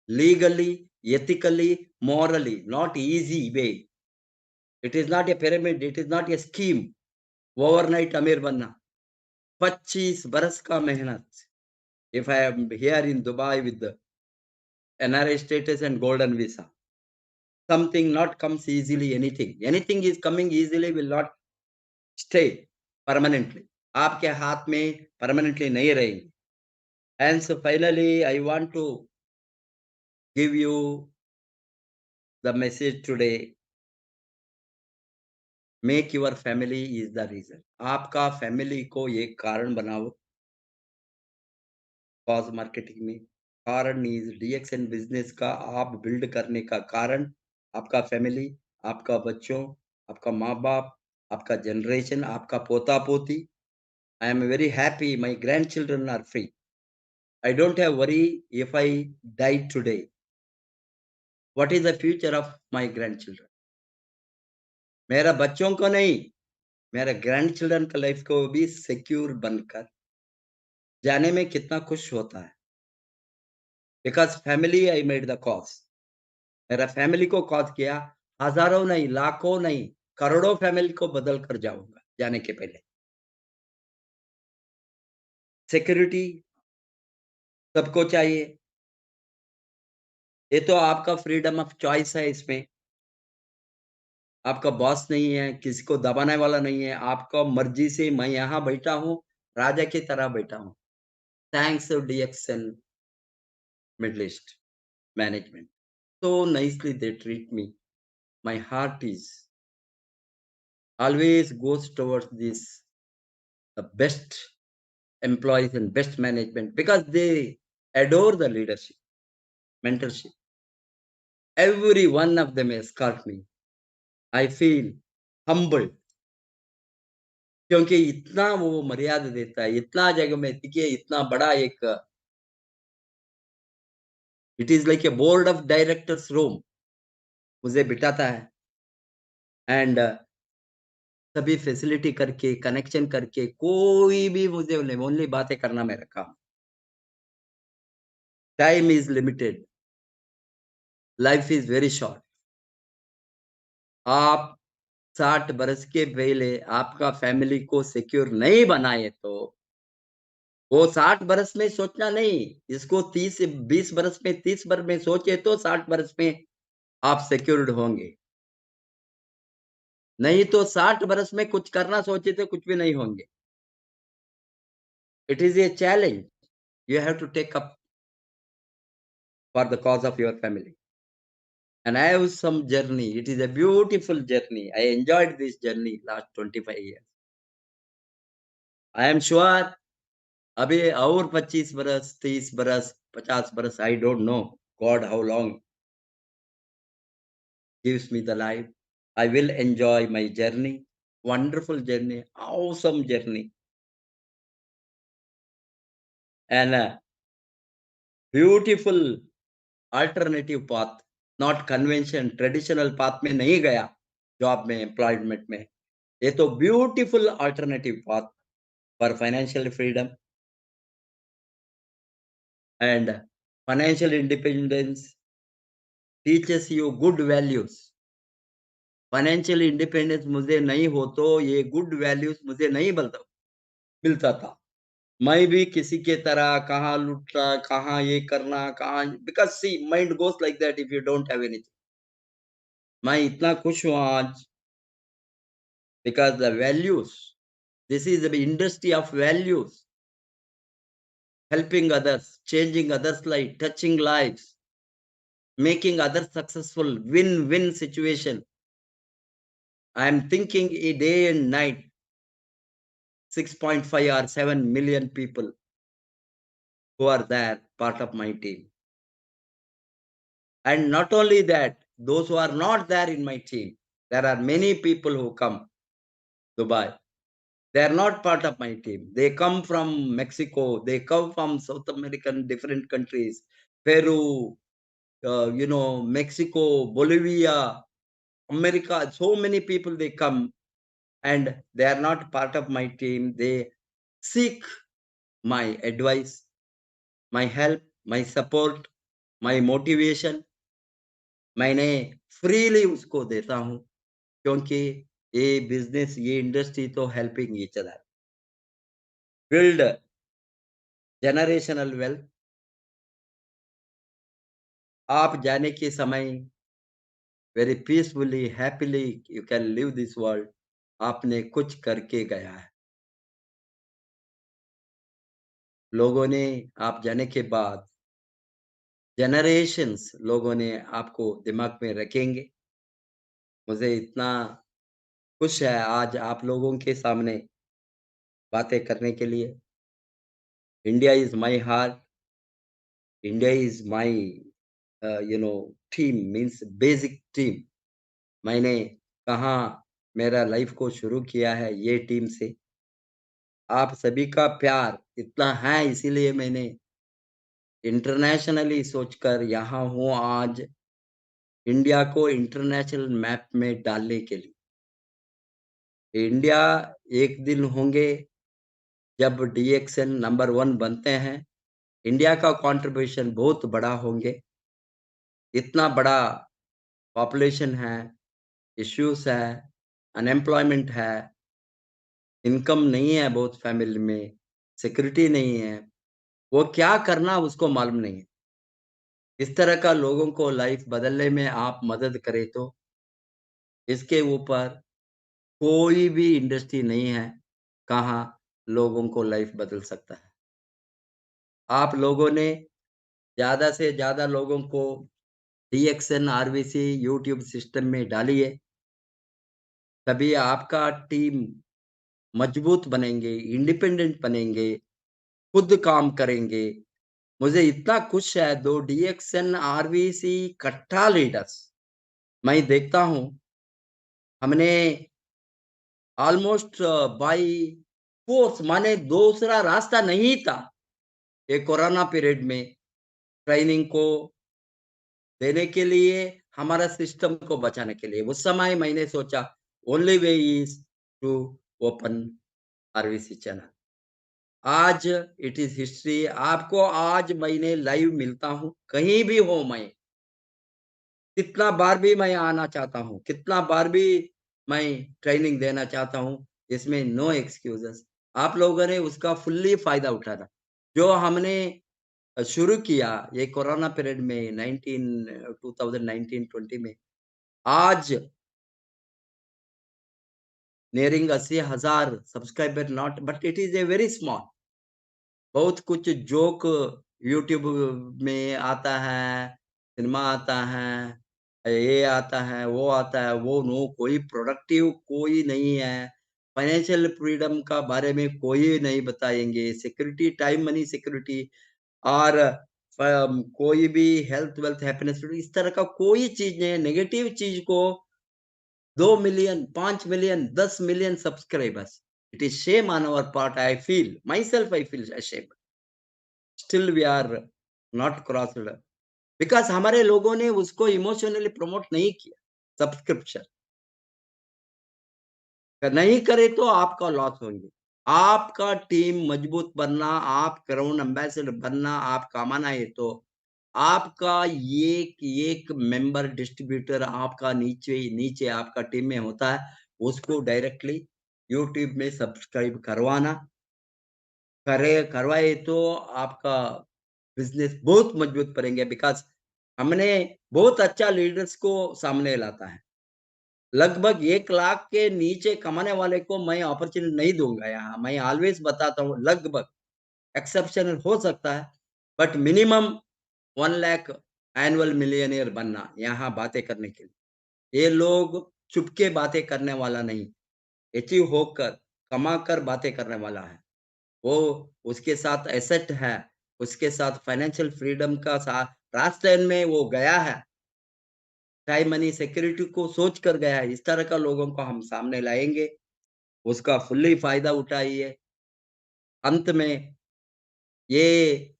Legally, ethically, morally, not easy way. It is not a pyramid, it is not a scheme. Overnight अमीर बनना। 25 बरस का मेहनत। If I am here in Dubai with the NRI status and golden visa, something not comes easily, anything. Anything is coming easily will not stay permanently. आपके हाथ में permanently नहीं रहेंगे। And so finally, I want to give you the message today. Make your family is the reason. आपका family को एक कारण बनाओ कॉज़ मार्केटिंग में। कारण इज़ डीएक्सएन बिज़नेस का आप बिल्ड करने का कारण आपका फैमिली, आपका बच्चों, आपका माँ-बाप, आपका जनरेशन, आपका पोता-पोती। I am very happy my grandchildren are free. I don't have worry if I die today. What is the future of my grandchildren? मेरा बच्चों को नहीं, मेरा ग्रैंडचिल्ड्रन का लाइफ को भी सिक्योर बनकर जाने में कितना खुश होता है। Because family I made the cause. मेरा फैमिली को कॉज़ किया, हज़ारों नहीं, लाखों नहीं, करोड़ों फैमिली को बदल कर जाऊँगा जाने के पहले। सिक्योरिटी सबको चाहिए। ये तो आपका फ्रीडम ऑफ चॉइस है इसमें। आपका बॉस नहीं है, किसी को दबाने वाला नहीं है, आपका मर्ज़ी से मैं यहाँ बैठा हूँ, राजा की तरह बैठा हूँ। Thanks to DXL middle east management. So nicely they treat me. My heart is always goes towards this, the best employees and best management because they adore the leadership, mentorship. Every one of them escort me. I feel humbled क्योंकि इतना वो मर्यादा देता है, इतना जगह में देखिए इतना बड़ा एक it is like a board of directors room मुझे बिठाता है एंड सभी फैसिलिटी करके, कनेक्शन करके कोई भी मुझे ओनली बातें करना मेरा काम। Time is limited, life is very short. आप 60 बरस के पहले आपका फैमिली को सिक्योर नहीं बनाए तो वो 60 बरस में सोचना नहीं, इसको 30 से 20 बरस में 30 बर में सोचे तो 60 बरस में आप सिक्योर्ड होंगे। नहीं तो 60 बरस में कुछ करना सोचे तो कुछ भी नहीं होंगे। It is a challenge you have to take up for the cause of your family. And I have some journey. It is a beautiful journey. I enjoyed this journey last 25 years. I am sure अभी और 25 बरस, 30 बरस, 50 बरस, I don't know God how long gives me the life. I will enjoy my journey. Wonderful journey, awesome journey, and a beautiful alternative path. Not convention, traditional path में नहीं गया, job में, employment में। ये तो beautiful alternative path for financial freedom and financial independence teaches you good values. Financial independence मुझे नहीं हो तो ये गुड वैल्यूज मुझे नहीं मिलता था। मैं भी किसी के तरह कहाँ लूटना, कहाँ ये करना, कहाँ because C mind goes like that if you don't have anything. मैं इतना खुश हूँ आज because the values this is the industry of values helping others, changing others life, touching lives, making others successful, win-win situation. I am thinking a day and night, 6.5 or 7 million people who are there, part of my team. And not only that, those who are not there in my team, there are many people who come Dubai. They are not part of my team. They come from Mexico. They come from South American different countries, Peru, Mexico, Bolivia, America. So many people they come and they are not part of my team. They seek my advice, my help, my support, my motivation. मैंने freely उसको देता हूँ क्योंकि ये business, ये industry तो helping each other build generational wealth. आप जाने के समय very peacefully, happily you can live this world. आपने कुछ करके गया है। लोगों ने आप जाने के बाद जनरेशंस लोगों ने आपको दिमाग में रखेंगे। मुझे इतना खुश है आज आप लोगों के सामने बातें करने के लिए। India is my heart, India is my team, means basic team. मैंने कहाँ मेरा लाइफ को शुरू किया है ये टीम से। आप सभी का प्यार इतना है, इसीलिए मैंने इंटरनेशनली सोचकर यहाँ हूँ आज, इंडिया को इंटरनेशनल मैप में डालने के लिए। इंडिया एक दिन होंगे जब डीएक्सएन नंबर 1 बनते हैं, इंडिया का कंट्रीब्यूशन बहुत बड़ा होंगे। इतना बड़ा पॉपुलेशन है, इश्यूज़ है, अनएम्प्लॉयमेंट है, इनकम नहीं है बहुत फैमिली में, सिक्योरिटी नहीं है, वो क्या करना उसको मालूम नहीं है। इस तरह का लोगों को लाइफ बदलने में आप मदद करें तो इसके ऊपर कोई भी इंडस्ट्री नहीं है, कहाँ लोगों को लाइफ बदल सकता है। आप लोगों ने ज़्यादा से ज़्यादा लोगों को डीएक्सएन, आरबीसी, यूट्यूब सिस्टम में डालिए, तभी आपका टीम मजबूत बनेंगे, इंडिपेंडेंट बनेंगे, खुद काम करेंगे। मुझे इतना खुश है 2 डीएक्सएन, आरबीसी कट्टा लीडर्स मैं देखता हूँ, हमने ऑलमोस्ट बाय फ़ोर्स, माने दूसरा रास्ता नहीं था, ये कोरोना पीरियड में ट्रेनिंग को देने के लिए, हमारा सिस्टम को बचाने के लिए। उस समय मैंने सोचा only way is to open RBC channel. आज इट इज़ हिस्ट्री। आपको आज मैंने लाइव मिलता हूँ, कहीं भी हूँ मैं, कितना बार भी मैं आना चाहता हूँ, कितना बार भी मैं ट्रेनिंग देना चाहता हूँ, इसमें नो एक्सक्यूज़ेज़। आप लोगों ने उसका फुल्ली फ़ायदा उठाना। जो हमने शुरू किया ये कोरोना पीरियड में 2019-20 में, आज nearing 80,000 subscriber, not but it is a very small. बहुत कुछ जोक यूट्यूब में आता है, सिनेमा आता है, ये आता है, वो नो कोई प्रोडक्टिव कोई नहीं है। फाइनेंशियल फ्रीडम का बारे में कोई नहीं बताएँगे, सिक्योरिटी, टाइम मनी सिक्योरिटी और कोई भी हेल्थ, वेल्थ, हैप्पीनेस इस तरह का कोई चीज़ नहीं है। नेगेटिव चीज़ को 2 million, 5 million, 10 million subscribers. It is shame on our part, I feel, myself I feel ashamed. Still we are not crossed, because हमारे लोगों ने उसको इमोशनली प्रमोट नहीं किया, सब्सक्रिप्शन। नहीं करे तो आपका लॉस होंगे। आपका टीम मजबूत बनना, आप क्राउन एम्बेसडर बनना, आप कमाना है तो आपका एक-एक मेंबर डिस्ट्रीब्यूटर आपका नीचे नीचे आपका टीम में होता है, उसको डायरेक्टली यूट्यूब में सब्सक्राइब करवाना। करवाए तो आपका बिज़नेस बहुत मजबूत करेंगे, बिकॉज़ हमने बहुत अच्छा लीडर्स को सामने लाता है। लगभग 1 लाख के नीचे कमाने वाले को मैं अपॉर्च्युनिटी नहीं दूँगा यहाँ। मैं ऑलवेज़ बताता हूँ, लगभग, एक्सेप्शनल हो सकता है, but minimum 1 lakh annual millionaire बनना यहाँ बातें करने के लिए। ये लोग चुपके बातें करने वाला नहीं, अचीव होकर, कमाकर बातें करने वाला है। वो उसके साथ एसेट है, उसके साथ फाइनेंशियल फ्रीडम का सा रास्ते में वो गया है। टाइम मनी सिक्योरिटी को सोच कर गया है। इस तरह का लोगों को हम सामने लाएँगे, उसका फुल्ली फ़ायदा उठाइए। अंत में ये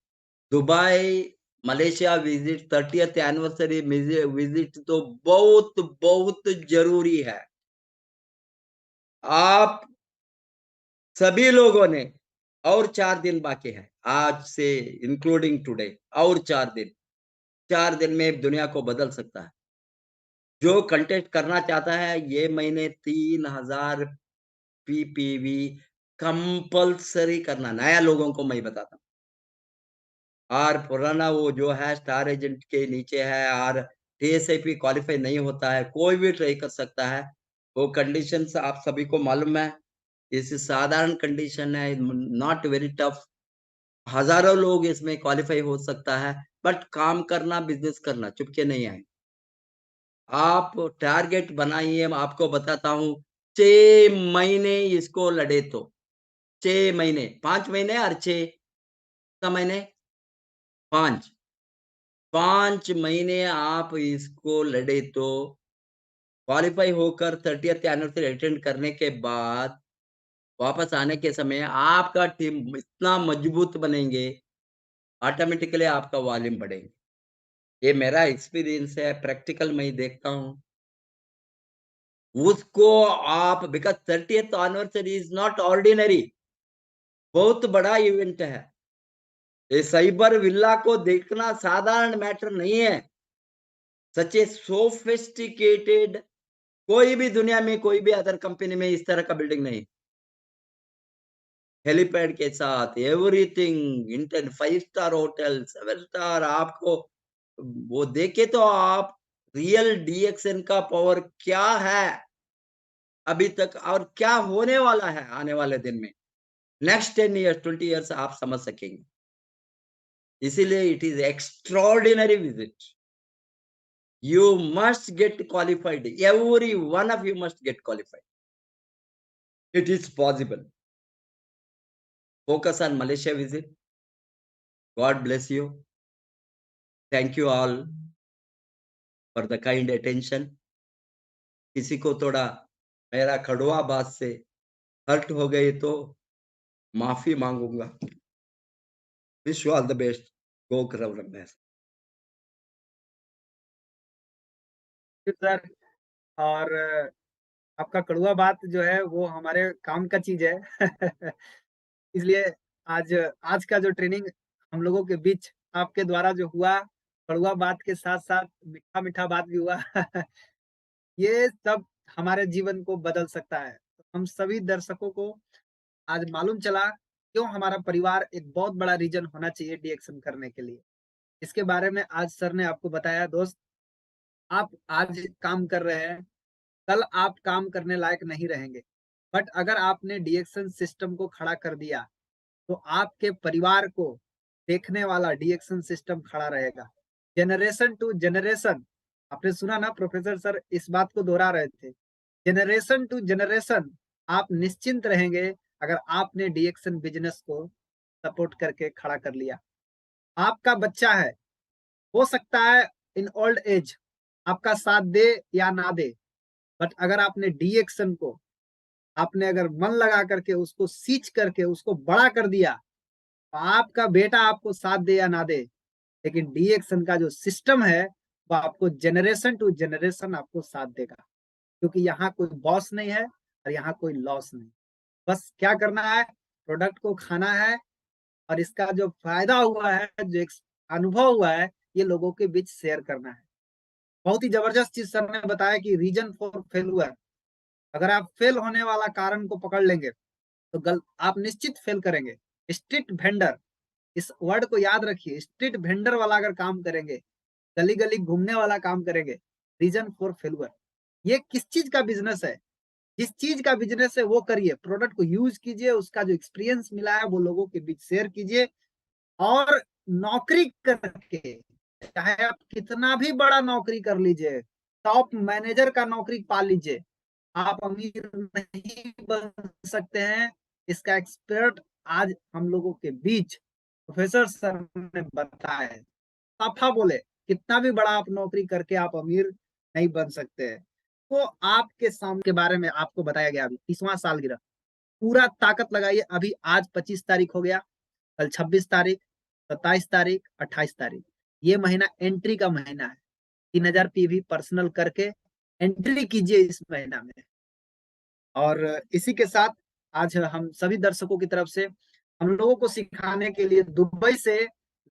Dubai, Malaysia visit, 30th anniversary visit तो बहुत ज़रूरी है। आप सभी लोगों ने, और 4 दिन बाकी है, आज से इंक्लूडिंग टुडे, और 4 दिन। 4 दिन में दुनिया को बदल सकता है। जो कंटेस्ट करना चाहता है, ये महीने 3000 पीपीवी कंपल्सरी करना, नया लोगों को मैं बताता हूँ। और पुराना वो जो है स्टार एजेंट के नीचे है और टीएसआईपी क्वालीफाई नहीं होता है, कोई भी ट्राई कर सकता है। वो कंडीशंस आप सभी को मालूम है। इस साधारण कंडीशन है, नॉट वेरी टफ। हज़ारों लोग इसमें क्वालीफाई हो सकता है, बट काम करना, बिज़नेस करना, चुपके नहीं आएँगे। आप टारगेट बनाइए, मैं आपको बताता हूँ, 6 महीने इसको लड़े तो, 6 महीने, 5 महीने और 6 का महीने 5। 5 महीने आप इसको लड़े तो क्वालीफाई होकर 30th एनिवर्सरी अटेंड करने के बाद वापस आने के समय आपका टीम इतना मजबूत बनेंगे, ऑटोमेटिकली आपका वॉल्यूम बढ़ेंगे। ये मेरा एक्सपीरियंस है, प्रैक्टिकल मैं ही देखता हूँ। उसको आप because 30th anniversary is not ordinary, बहुत बड़ा इवेंट है। ये साइबर विला को देखना साधारण मैटर नहीं है। सच ए सोफिस्टिकेटेड कोई भी दुनिया में कोई भी अदर कंपनी में इस तरह का बिल्डिंग नहीं। हेलीपैड के साथ एवरीथिंग इंटेन 5 स्टार होटल, 7 स्टार आपको वो देखे तो आप रियल डीएक्सएन का पावर क्या है अभी तक और क्या होने वाला है आने वाले दिन में। नेक्स्ट 10 इयर्स, 20 इयर्स आप समझ सकेंगे। इसीलिए it is extraordinary visit. You must get qualified. Every one of you must get qualified. It is possible. Focus on Malaysia visit. God bless you. Thank you all for the kind attention. किसी को थोड़ा मेरा कड़वा बात से hurt हो गई तो माफी मांगूंगा। Wish you all the best. Go करव रमेश। सर, और आपका कड़वा बात जो है वो हमारे काम का चीज है। इसलिए आज आज का जो ट्रेनिंग हम लोगों के बीच आपके द्वारा जो हुआ, कड़वा बात के साथ-साथ मीठा-मीठा बात भी हुआ। ये सब हमारे जीवन को बदल सकता है। तो हम सभी दर्शकों को आज मालूम चला क्यों हमारा परिवार एक बहुत बड़ा रीज़न होना चाहिए डीएक्शन करने के लिए। इसके बारे में आज सर ने आपको बताया। दोस्त, आप आज काम कर रहे हैं, कल आप काम करने लायक नहीं रहेंगे। बट अगर आपने डीएक्शन सिस्टम को खड़ा कर दिया, तो आपके परिवार को देखने वाला डीएक्शन सिस्टम खड़ा रहेगा। जनरेशन टू जनरेशन, आपने सुना ना, प्रोफेसर सर इस बात को दोहरा रहे थे। जनरेशन टू जनरेशन आप निश्चिंत रहेंगे अगर आपने डीएक्शन बिज़नेस को सपोर्ट करके खड़ा कर लिया। आपका बच्चा है, हो सकता है इन ओल्ड एज आपका साथ दे या ना दे, बट अगर आपने डीएक्शन को आपने अगर मन लगा करके उसको सींच करके उसको बड़ा कर दिया, तो आपका बेटा आपको साथ दे या ना दे, लेकिन डीएक्शन का जो सिस्टम है वो आपको जनरेशन टू जनरेशन आपको साथ देगा। क्योंकि यहाँ कोई बॉस नहीं है और यहाँ कोई लॉस नहीं। बस क्या करना है, प्रोडक्ट को खाना है और इसका जो फायदा हुआ है, जो एक अनुभव हुआ है, ये लोगों के बीच शेयर करना है। बहुत ही जबरदस्त चीज सर ने बताया कि रीजन फॉर फेलुअर, अगर आप फेल होने वाला कारण को पकड़ लेंगे तो आप निश्चित फेल करेंगे। स्ट्रीट वेंडर, इस वर्ड को याद रखिए, स्ट्रीट वेंडर वाला अगर काम करेंगे, गली गली घूमने वाला काम करेंगे, रीजन फॉर फेलुअर। ये किस चीज का बिजनेस है? जिस चीज का बिजनेस है वो करिए, प्रोडक्ट को यूज कीजिए, उसका जो एक्सपीरियंस मिला है वो लोगों के बीच शेयर कीजिए। और नौकरी करके, चाहे आप कितना भी बड़ा नौकरी कर लीजिए, टॉप मैनेजर का नौकरी पा लीजिए, आप अमीर नहीं बन सकते हैं। इसका एक्सपर्ट आज हम लोगों के बीच प्रोफेसर सर ने बताया है। साफा बोले, कितना भी बड़ा आप नौकरी करके आप अमीर नहीं बन सकते हैं। तो आपके सामने के बारे में आपको बताया गया। अभी 30वां सालगिरह, पूरा ताकत लगाइए। अभी आज 25 तारीख हो गया, कल 26 तारीख, 27 तारीख, 28 तारीख, ये महीना एंट्री का महीना है। 3000 पीवी पर्सनल करके एंट्री कीजिए इस महीना में। और इसी के साथ आज हम सभी दर्शकों की तरफ से हम लोगों को सिखाने के लिए दुबई से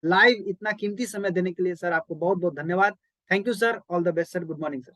लाइव इतना कीमती समय देने के लिए सर आपको बहुत बहुत धन्यवाद। Thank you sir, all the best sir, good morning sir.